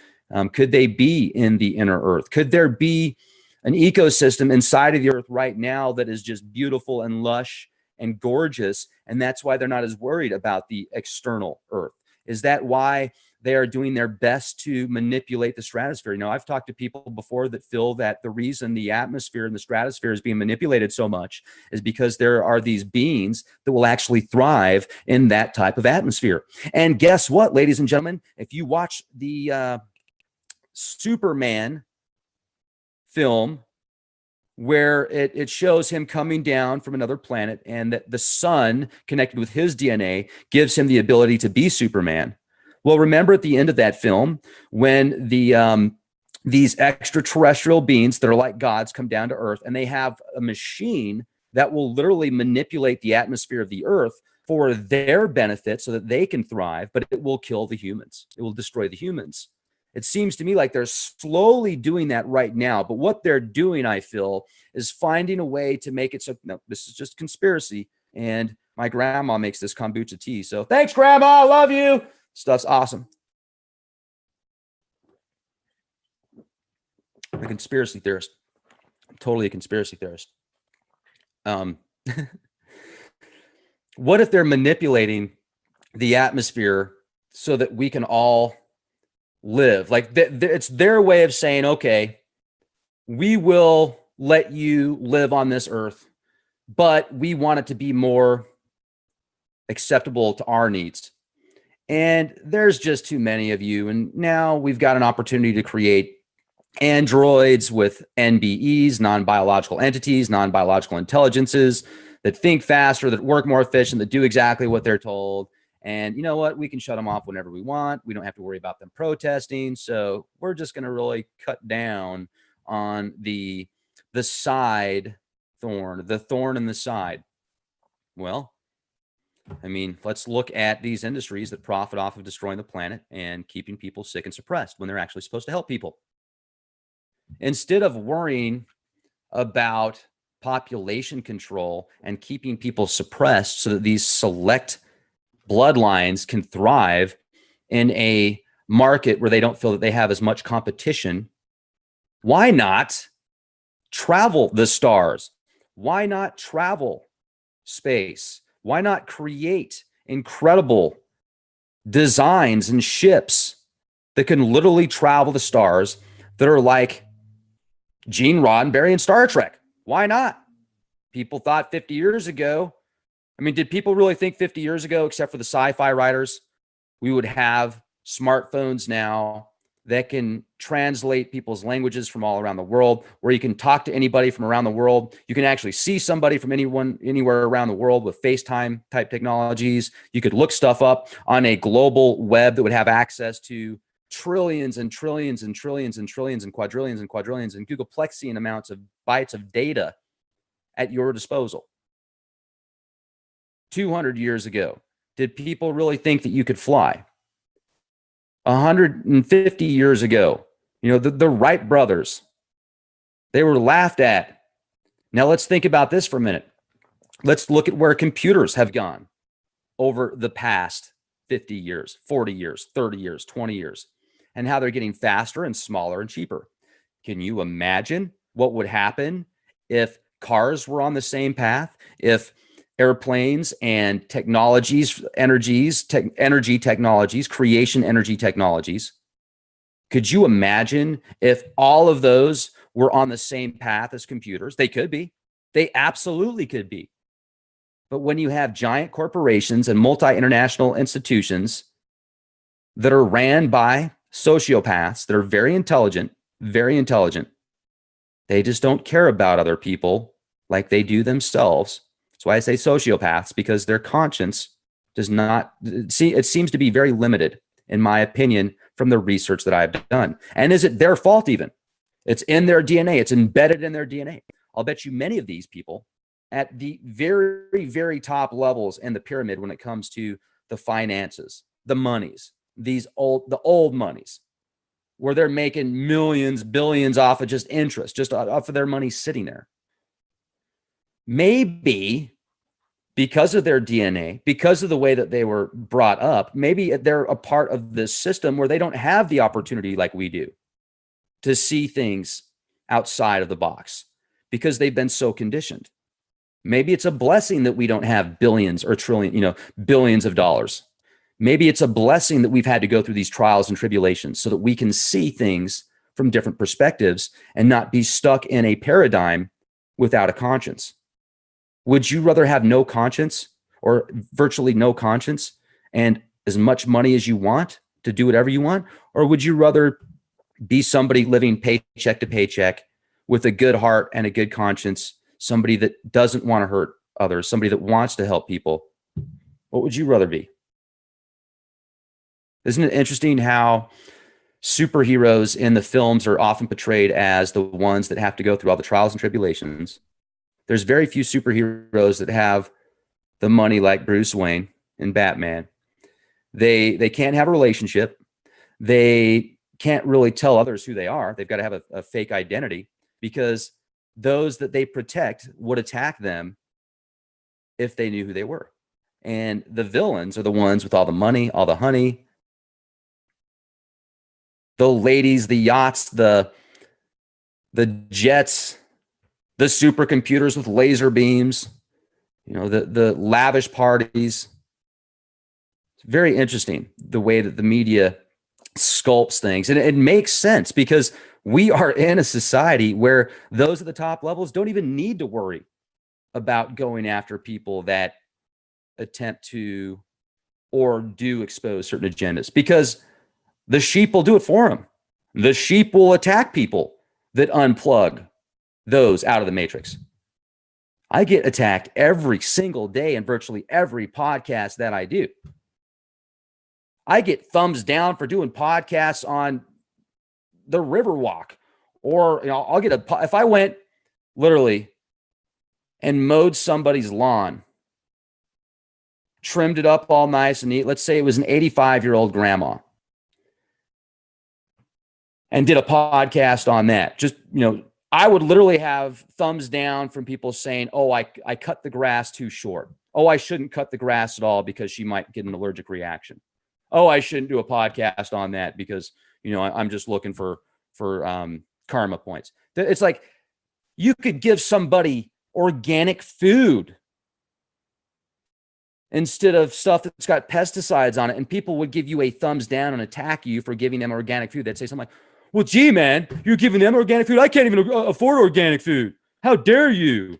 Could they be in the inner earth? Could there be an ecosystem inside of the earth right now that is just beautiful and lush and gorgeous, and that's why they're not as worried about the external earth? Is that why they are doing their best to manipulate the stratosphere? I've talked to people before that feel that the reason the atmosphere and the stratosphere is being manipulated so much is because there are these beings that will actually thrive in that type of atmosphere. And guess what, ladies and gentlemen? If you watch the Superman film, where it shows him coming down from another planet, and that the sun connected with his DNA gives him the ability to be Superman. Well, remember at the end of that film, when these extraterrestrial beings that are like gods come down to Earth, and they have a machine that will literally manipulate the atmosphere of the Earth for their benefit so that they can thrive, but it will kill the humans. It will destroy the humans. It seems to me like they're slowly doing that right now. But what they're doing, I feel, is finding a way to make it so, no, this is just conspiracy. And my grandma makes this kombucha tea. So thanks, Grandma. I love you. Stuff's awesome. I'm a conspiracy theorist. I'm totally a conspiracy theorist. What if they're manipulating the atmosphere so that we can all live? Like it's their way of saying, okay, we will let you live on this earth, but we want it to be more acceptable to our needs. And there's just too many of you. And now we've got an opportunity to create androids with NBEs, non-biological entities, non-biological intelligences that think faster, that work more efficient, that do exactly what they're told. And you know what? We can shut them off whenever we want. We don't have to worry about them protesting. So we're just going to really cut down on the side thorn, the thorn in the side. Well, I mean, let's look at these industries that profit off of destroying the planet and keeping people sick and suppressed when they're actually supposed to help people. Instead of worrying about population control and keeping people suppressed so that these select bloodlines can thrive in a market where they don't feel that they have as much competition, why not travel the stars? Why not travel space? Why not create incredible designs and ships that can literally travel the stars that are like Gene Roddenberry in Star Trek? Why not? People thought 50 years ago, I mean, did people really think 50 years ago, except for the sci-fi writers, we would have smartphones now that can translate people's languages from all around the world, where you can talk to anybody from around the world? You can actually see somebody from anywhere around the world with FaceTime type technologies. You could look stuff up on a global web that would have access to trillions and trillions and trillions and trillions and quadrillions and quadrillions and Googleplexian amounts of bytes of data at your disposal. 200 years ago, did people really think that you could fly? 150 years ago, the Wright brothers, they were laughed at. Now let's think about this for a minute. Let's look at where computers have gone over the past 50 years, 40 years, 30 years, 20 years, and how they're getting faster and smaller and cheaper. Can you imagine what would happen if cars were on the same path? If airplanes and technologies, energy technologies, creation energy technologies, could you imagine if all of those were on the same path as computers? They could be. They absolutely could be. But when you have giant corporations and multi-international institutions that are ran by sociopaths that are very intelligent, they just don't care about other people like they do themselves. That's why I say sociopaths, because their conscience does not see, it seems to be very limited in my opinion, from the research that I've done. And is it their fault even? It's in their DNA. It's embedded in their DNA. I'll bet you many of these people at the very, very top levels in the pyramid when it comes to the finances, the monies, the old monies, where they're making millions, billions off of just interest, just off of their money sitting there. Maybe because of their DNA, because of the way that they were brought up, maybe they're a part of this system where they don't have the opportunity like we do to see things outside of the box because they've been so conditioned. Maybe it's a blessing that we don't have billions or trillion, billions of dollars. Maybe it's a blessing that we've had to go through these trials and tribulations so that we can see things from different perspectives and not be stuck in a paradigm without a conscience. Would you rather have no conscience or virtually no conscience and as much money as you want to do whatever you want? Or would you rather be somebody living paycheck to paycheck with a good heart and a good conscience, somebody that doesn't want to hurt others, somebody that wants to help people? What would you rather be? Isn't it interesting how superheroes in the films are often portrayed as the ones that have to go through all the trials and tribulations? There's very few superheroes that have the money like Bruce Wayne and Batman. They can't have a relationship. They can't really tell others who they are. They've got to have a fake identity because those that they protect would attack them if they knew who they were. And the villains are the ones with all the money, all the honey, the ladies, the yachts, the jets, the supercomputers with laser beams, the lavish parties. It's very interesting the way that the media sculpts things. And it makes sense because we are in a society where those at the top levels don't even need to worry about going after people that attempt to or do expose certain agendas because the sheep will do it for them. The sheep will attack people that unplug those out of the matrix. I get attacked every single day in virtually every podcast that I do. I get thumbs down for doing podcasts on the Riverwalk, or I'll get if I went literally and mowed somebody's lawn, trimmed it up all nice and neat. Let's say it was an 85-year-old grandma, and did a podcast on that. Just I would literally have thumbs down from people saying, "Oh, I cut the grass too short. Oh, I shouldn't cut the grass at all because she might get an allergic reaction. Oh, I shouldn't do a podcast on that because I'm just looking for karma points." It's like you could give somebody organic food instead of stuff that's got pesticides on it, and people would give you a thumbs down and attack you for giving them organic food. They'd say something like, "Well, gee, man, you're giving them organic food? I can't even afford organic food. How dare you?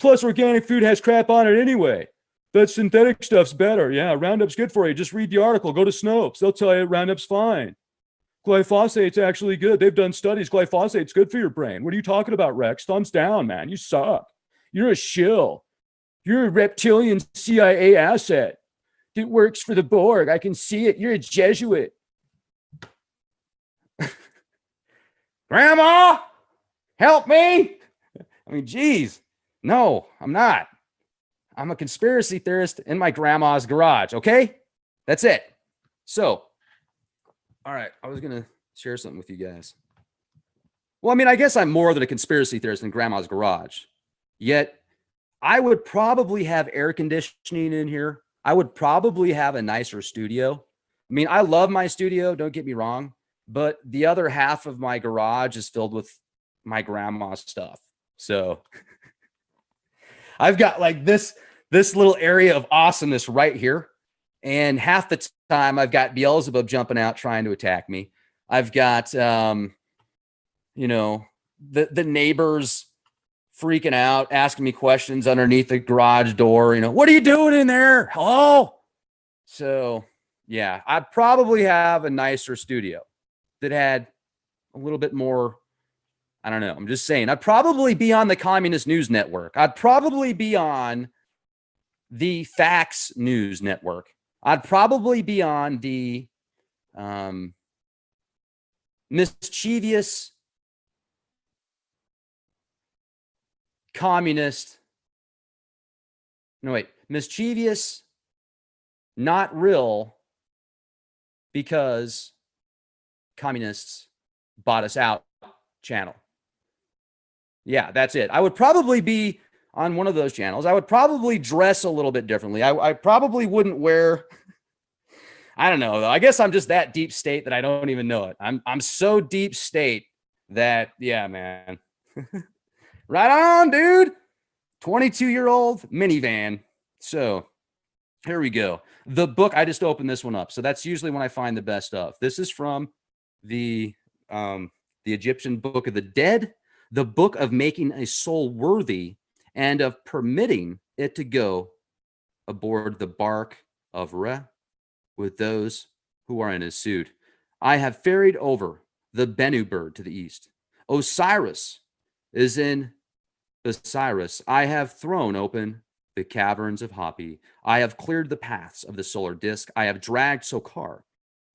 Plus, organic food has crap on it anyway. That synthetic stuff's better. Yeah, Roundup's good for you. Just read the article. Go to Snopes. They'll tell you Roundup's fine. Glyphosate's actually good. They've done studies. Glyphosate's good for your brain. What are you talking about, Rex? Thumbs down, man. You suck. You're a shill. You're a reptilian CIA asset that works for the Borg. I can see it. You're a Jesuit. Grandma, help me." I mean, geez. No, I'm not. I'm a conspiracy theorist in my grandma's garage, okay? That's it. So, all right, I was going to share something with you guys. Well, I mean, I guess I'm more than a conspiracy theorist in grandma's garage. Yet, I would probably have air conditioning in here. I would probably have a nicer studio. I mean, I love my studio, don't get me wrong, but the other half of my garage is filled with my grandma's stuff. So I've got like this little area of awesomeness right here. And half the time I've got Beelzebub jumping out trying to attack me. I've got, the neighbors freaking out, asking me questions underneath the garage door. What are you doing in there? Hello? So yeah, I'd probably have a nicer studio that had a little bit more, I don't know. I'm just saying, I'd probably be on the Communist News Network. I'd probably be on the Fax News Network. I'd probably be on the mischievous, communist. No, wait, mischievous, not real, because communists bought us out channel. Yeah, that's it. I would probably be on one of those channels. I would probably dress a little bit differently. I probably wouldn't wear, I don't know though. I guess I'm just that deep state that I don't even know it. I'm so deep state that, yeah, man. Right on, dude. 22-year-old minivan. So here we go. The book, I just opened this one up. So that's usually when I find the best of. This is from the Egyptian Book of the Dead, the book of making a soul worthy and of permitting it to go aboard the bark of Re with those who are in his suit. I have ferried over the Bennu bird to the east. Osiris is in Osiris. I have thrown open the caverns of Hapi. I have cleared the paths of the solar disk. I have dragged Sokar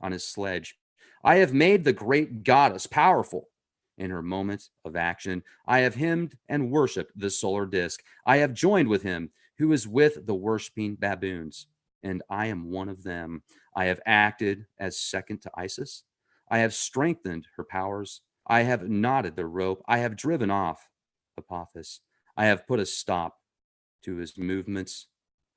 on his sledge. I have made the great goddess powerful in her moment of action. I have hymned and worshiped the solar disk. I have joined with him who is with the worshiping baboons, and I am one of them. I have acted as second to Isis. I have strengthened her powers. I have knotted the rope. I have driven off Apophis. I have put a stop to his movements.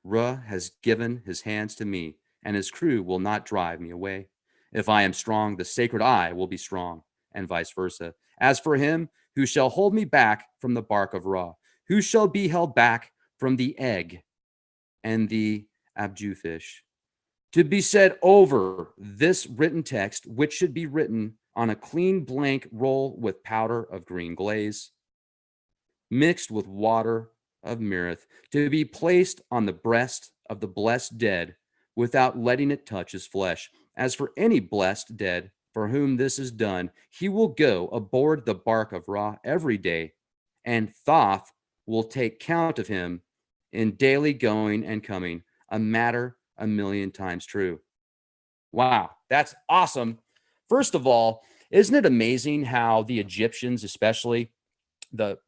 Ra has given his hands to me, and his crew will not drive me away. If I am strong, the sacred eye will be strong, and vice versa. As for him who shall hold me back from the bark of Ra, who shall be held back from the egg and the abju fish, to be said over this written text, which should be written on a clean blank roll with powder of green glaze, mixed with water of myrrh, to be placed on the breast of the blessed dead without letting it touch his flesh. As for any blessed dead for whom this is done, he will go aboard the bark of Ra every day, and Thoth will take count of him in daily going and coming, a matter a million times true. Wow, that's awesome. First of all, isn't it amazing how the Egyptians, especially the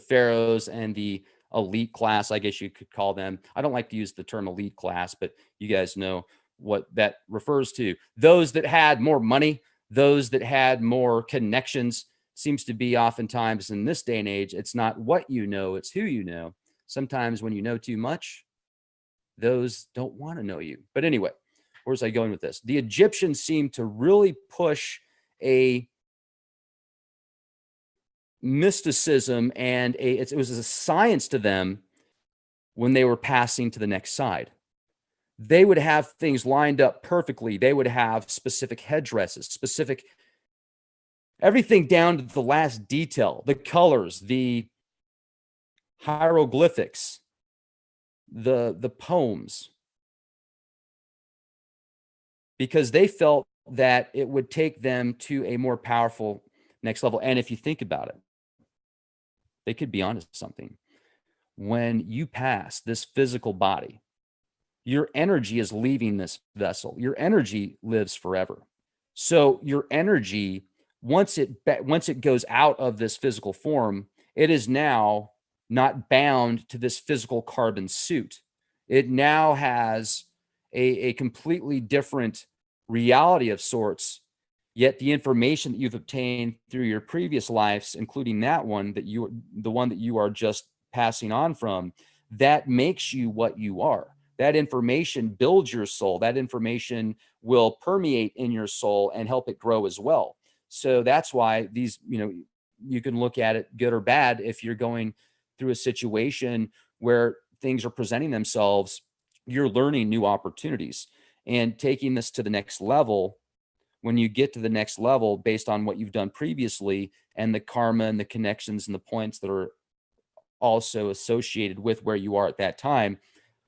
pharaohs and the elite class, I guess you could call them. I don't like to use the term elite class, but you guys know what that refers to. Those that had more money, those that had more connections. Seems to be oftentimes in this day and age, it's not what you know, it's who you know. Sometimes when you know too much, those don't want to know you. But anyway, where's I going with this? The Egyptians seem to really push a mysticism and it was a science to them when they were passing to the next side. They would have things lined up perfectly. They would have specific headdresses, specific everything down to the last detail, the colors, the hieroglyphics, the poems, because they felt that it would take them to a more powerful next level. And if you think about it, they could be onto something. When you pass this physical body, your energy is leaving this vessel. Your energy lives forever. So your energy, once it goes out of this physical form, it is now not bound to this physical carbon suit. It now has a completely different reality of sorts. Yet the information that you've obtained through your previous lives, including the one that you are just passing on from, that makes you what you are. That information builds your soul. That information will permeate in your soul and help it grow as well. So that's why these, you can look at it good or bad. If you're going through a situation where things are presenting themselves, you're learning new opportunities and taking this to the next level. When you get to the next level based on what you've done previously and the karma and the connections and the points that are also associated with where you are at that time,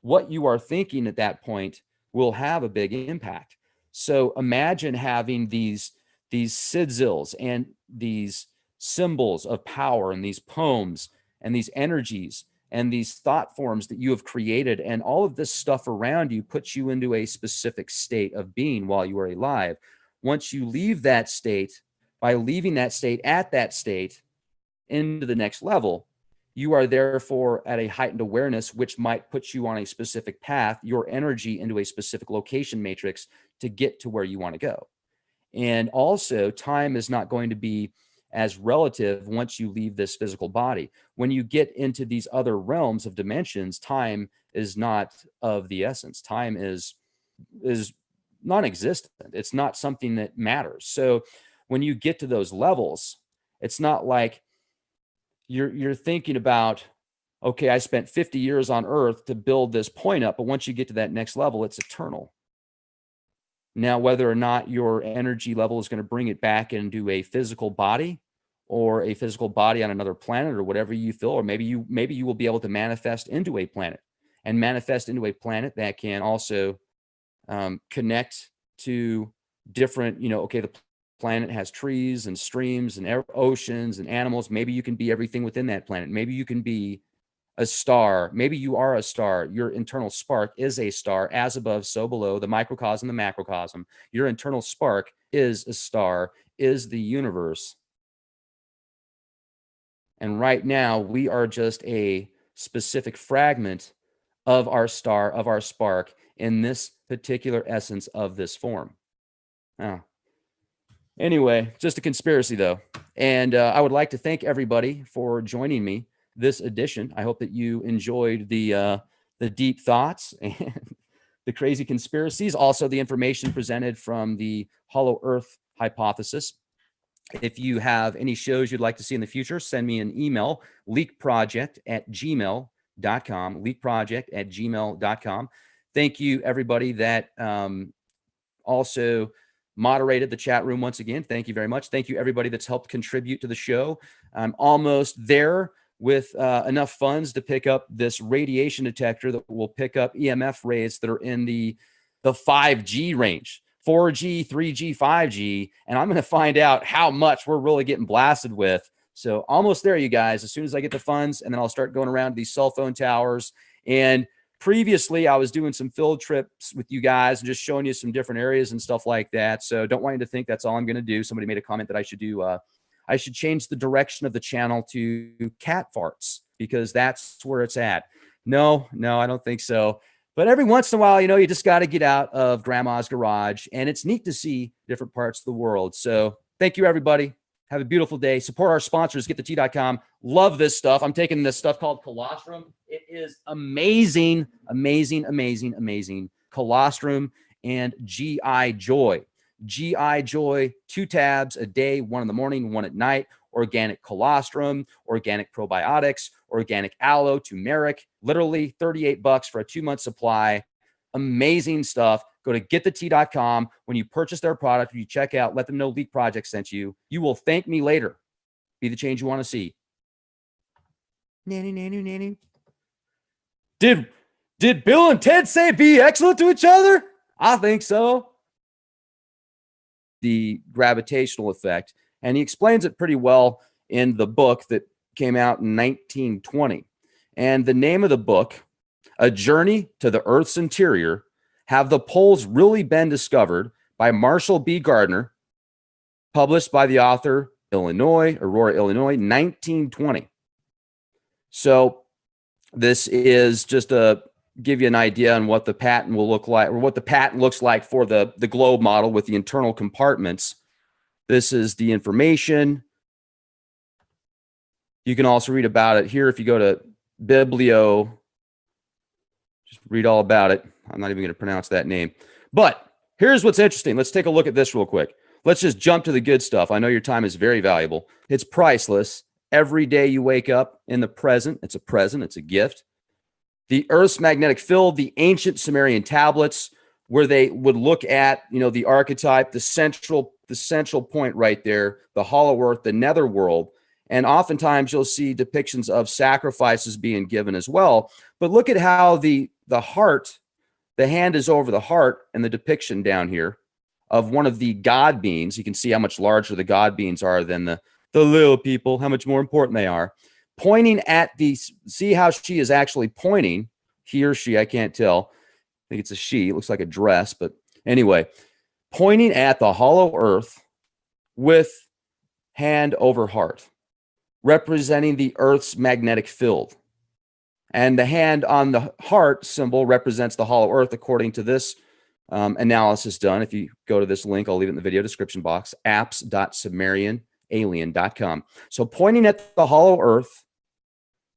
what you are thinking at that point will have a big impact. So imagine having these sigils and these symbols of power and these poems and these energies and these thought forms that you have created, and all of this stuff around you puts you into a specific state of being while you are alive. Once you leave that state, by leaving that state at that state into the next level, you are therefore at a heightened awareness, which might put you on a specific path, your energy into a specific location matrix to get to where you want to go. And also, time is not going to be as relative once you leave this physical body. When you get into these other realms of dimensions, time is not of the essence. Time is non-existent. It's not something that matters. So when you get to those levels, it's not like you're thinking about, okay, I spent 50 years on Earth to build this point up, but once you get to that next level, it's eternal. Now, whether or not your energy level is going to bring it back into a physical body or a physical body on another planet or whatever you feel, or maybe you will be able to manifest into a planet that can also connect to different, okay, the planet has trees and streams and oceans and animals. Maybe you can be everything within that planet. Maybe you can be a star. Maybe you are a star. Your internal spark is a star, as above, so below, the microcosm, the macrocosm. Your internal spark is a star, is the universe. And right now, we are just a specific fragment of our star, of our spark, in this particular essence of this form. Now, anyway, just a conspiracy, though. And I would like to thank everybody for joining me this edition. I hope that you enjoyed the deep thoughts and the crazy conspiracies, also the information presented from the Hollow Earth hypothesis. If you have any shows you'd like to see in the future, send me an email, leakproject@gmail.com, leakproject@gmail.com. Thank you, everybody that also moderated the chat room once again. Thank you very much. Thank you, everybody that's helped contribute to the show. I'm almost there with enough funds to pick up this radiation detector that will pick up EMF rays that are in the 5G range. 4G, 3G, 5G, and I'm going to find out how much we're really getting blasted with. So almost there, you guys, as soon as I get the funds, and then I'll start going around to these cell phone towers. And previously, I was doing some field trips with you guys and just showing you some different areas and stuff like that. So don't want you to think that's all I'm going to do. Somebody made a comment that I should do. I should change the direction of the channel to cat farts, because that's where it's at. No, I don't think so. But every once in a while, you just got to get out of grandma's garage, and it's neat to see different parts of the world. So thank you, everybody. Have a beautiful day. Support our sponsors, getthetea.com. Love this stuff. I'm taking this stuff called colostrum. It is amazing, amazing, amazing, amazing. Colostrum and GI Joy. GI Joy, 2 tabs a day, 1 in the morning, 1 at night. Organic colostrum, organic probiotics, organic aloe, turmeric, literally $38 for a 2-month supply. Amazing stuff. Go to getthetea.com. When you purchase their product, when you check out, let them know Leak Project sent you. You will thank me later. Be the change you want to see. Nanny. Did Bill and Ted say be excellent to each other? I think so. The gravitational effect. And he explains it pretty well in the book that came out in 1920. And the name of the book, A Journey to the Earth's Interior, Have the Poles Really Been Discovered, by Marshall B. Gardner, published by the author, Aurora, Illinois, 1920. So this is just to give you an idea on what the pattern will look like, or what the pattern looks like for the globe model with the internal compartments. This is the information. You can also read about it here if you go to Biblio. Just read all about it. I'm not even going to pronounce that name. But here's what's interesting. Let's take a look at this real quick. Let's just jump to the good stuff. I know your time is very valuable. It's priceless. Every day you wake up in the present, it's a present, it's a gift. The Earth's magnetic field, the ancient Sumerian tablets, where they would look at, the archetype, the central point right there, the hollow earth, the netherworld. And oftentimes you'll see depictions of sacrifices being given as well. But look at how the heart, the hand is over the heart in the depiction down here of one of the god beings. You can see how much larger the god beings are than the little people, how much more important they are. pointing at the, see how she is actually pointing, he or she, I can't tell. I think it's a she. It looks like a dress, but anyway, pointing at the hollow earth with hand over heart, representing the earth's magnetic field. And the hand on the heart symbol represents the hollow earth, according to this analysis done. If you go to this link, I'll leave it in the video description box, apps.sumerianalien.com. So pointing at the hollow earth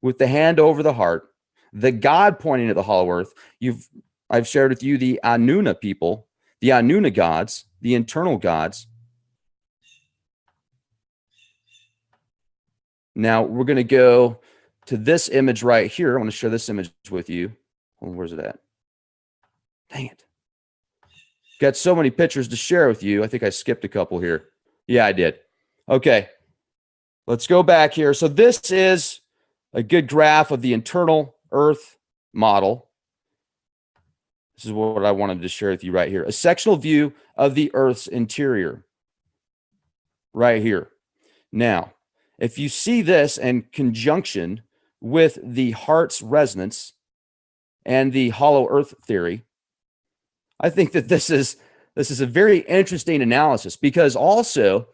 with the hand over the heart, the God pointing at the hollow earth. I've shared with you the Anuna people, the Anuna gods, the internal gods. Now we're going to go to this image right here. I want to share this image with you. Where's it at? Dang it. Got so many pictures to share with you. I think I skipped a couple here. Yeah, I did. Okay. Let's go back here. So this is a good graph of the internal Earth model. This is what I wanted to share with you right here. A sectional view of the Earth's interior. Right here. Now, if you see this in conjunction with the heart's resonance and the hollow earth theory, I think that this is a very interesting analysis, because also,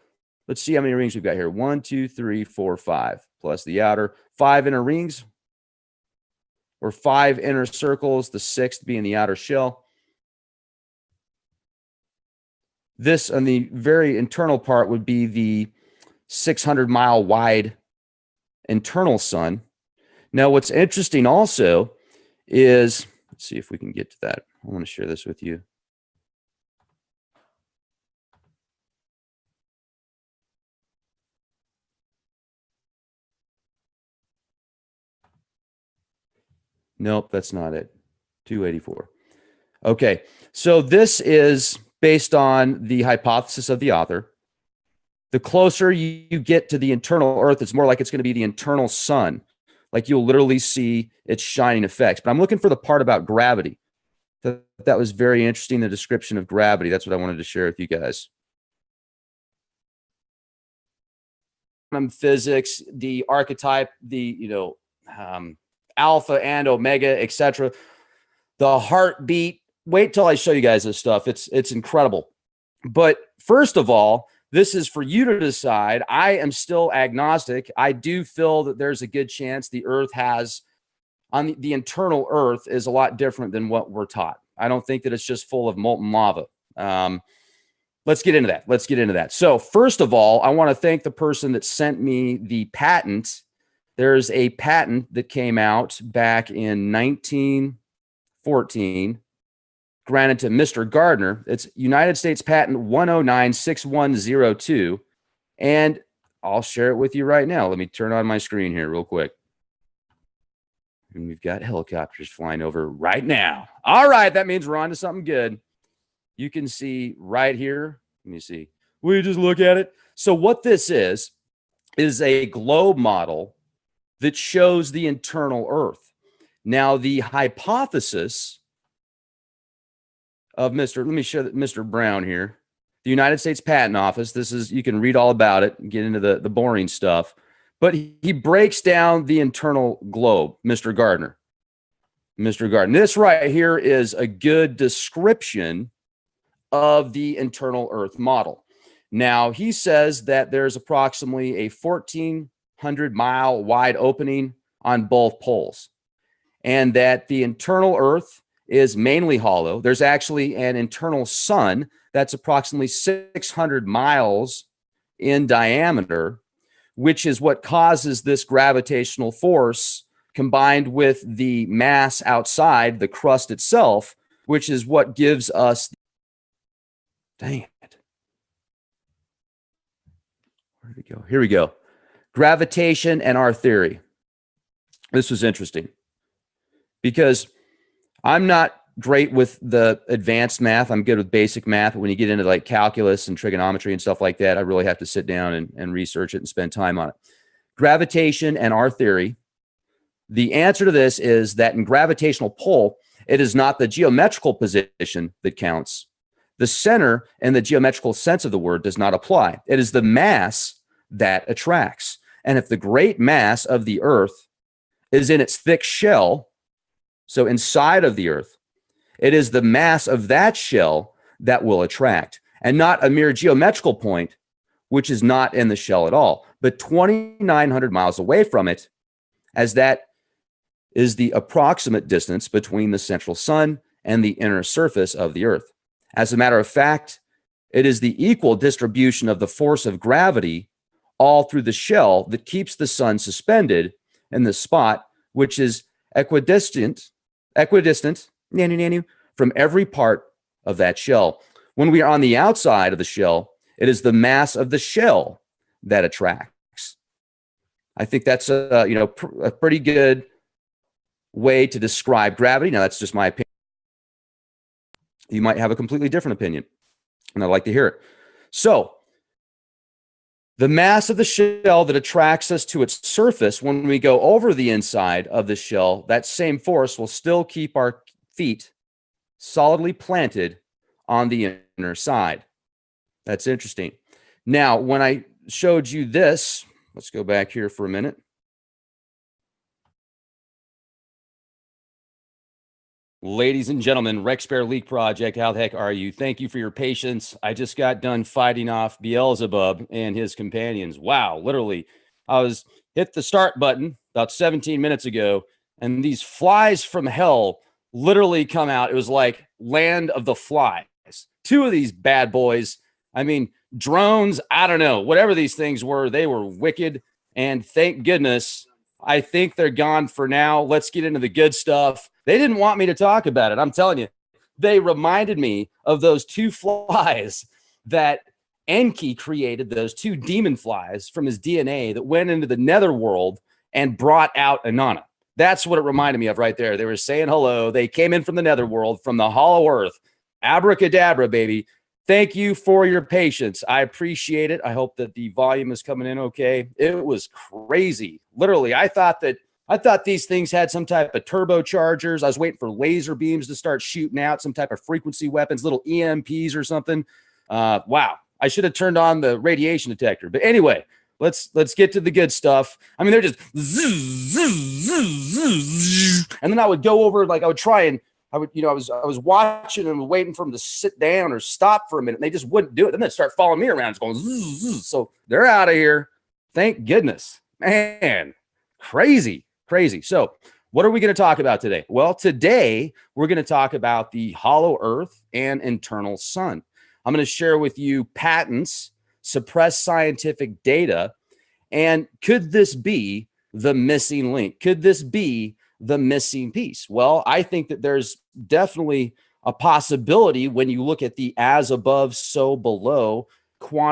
let's see how many rings we've got here. 1, 2, 3, 4, 5, plus the outer 5 inner rings, or 5 inner circles, the sixth being the outer shell. This on the very internal part would be the 600-mile wide internal sun. Now, what's interesting also is, let's see if we can get to that. I want to share this with you. Nope, that's not it. 284. Okay, so this is based on the hypothesis of the author. The closer you get to the internal Earth, it's more like it's going to be the internal sun. Like you'll literally see its shining effects. But I'm looking for the part about gravity. That was very interesting, the description of gravity. That's what I wanted to share with you guys. Physics, the archetype, the, alpha and omega, etc. The heartbeat. Wait till I show you guys this stuff. It's incredible. But first of all, this is for you to decide. I am still agnostic. I do feel that there's a good chance the Earth has, on the internal Earth, is a lot different than what we're taught. I don't think that it's just full of molten lava. Let's get into that. So first of all, I want to thank the person that sent me the patent. There's a patent that came out back in 1914. Granted to Mr. Gardner. It's United States Patent 1096102. And I'll share it with you right now. Let me turn on my screen here real quick. And we've got helicopters flying over right now. All right, that means we're on to something good. You can see right here. Let me see. Will you just look at it? So what this is a globe model that shows the internal Earth. Now, the hypothesis of Mr. Brown here, the United States Patent Office. This is, you can read all about it and get into the boring stuff. But he breaks down the internal globe, Mr. Gardner. This right here is a good description of the internal Earth model. Now, he says that there's approximately a 1,400-mile wide opening on both poles, and that the internal Earth is mainly hollow. There's actually an internal sun that's approximately 600 miles in diameter, which is what causes this gravitational force, combined with the mass outside, the crust itself, which is what gives us, dang it. Where did it go? Here we go. Gravitation and our theory. This was interesting because I'm not great with the advanced math. I'm good with basic math. But when you get into like calculus and trigonometry and stuff like that, I really have to sit down and research it and spend time on it. Gravitation and our theory. The answer to this is that in gravitational pull, it is not the geometrical position that counts. The center and the geometrical sense of the word does not apply. It is the mass that attracts. And if the great mass of the earth is in its thick shell, so inside of the earth, it is the mass of that shell that will attract, and not a mere geometrical point, which is not in the shell at all, but 2,900 miles away from it, as that is the approximate distance between the central sun and the inner surface of the earth. As a matter of fact, it is the equal distribution of the force of gravity all through the shell that keeps the sun suspended in the spot, which is equidistant from every part of that shell. When we are on the outside of the shell, it is the mass of the shell that attracts. I think that's a pretty good way to describe gravity. Now, that's just my opinion. You might have a completely different opinion, and I'd like to hear it. So, the mass of the shell that attracts us to its surface, when we go over the inside of the shell, that same force will still keep our feet solidly planted on the inner side. That's interesting. Now, when I showed you this, let's go back here for a minute. Ladies and gentlemen, Rex Bear Leak Project, how the heck are you? Thank you for your patience. I just got done fighting off Beelzebub and his companions. Wow, literally. I was hit the start button about 17 minutes ago, and these flies from hell literally come out. It was like Land of the Flies. Two of these bad boys, I mean, drones, I don't know. Whatever these things were, they were wicked, and thank goodness, I think they're gone for now. Let's get into the good stuff. They didn't want me to talk about it. I'm telling you, they reminded me of those two flies that Enki created, those two demon flies from his DNA that went into the netherworld and brought out Inanna. That's what it reminded me of right there. They were saying hello. They came in from the netherworld, from the hollow earth. Abracadabra, baby. Thank you for your patience. I appreciate it. I hope that the volume is coming in okay. It was crazy. Literally, I thought these things had some type of turbochargers. I was waiting for laser beams to start shooting out, some type of frequency weapons, little EMPs or something. Wow. I should have turned on the radiation detector. But anyway, let's get to the good stuff. I mean, they're just and then I would go over, like I would try and I was watching and waiting for them to sit down or stop for a minute. And they just wouldn't do it. Then they'd start following me around, just going zzz, zzz. So they're out of here. Thank goodness, man. Crazy. So what are we going to talk about today? Well, today we're going to talk about the hollow earth and internal sun. I'm going to share with you patents, suppressed scientific data, and could this be the missing link? Could this be the missing piece? Well, I think that there's definitely a possibility when you look at the as above, so below quantum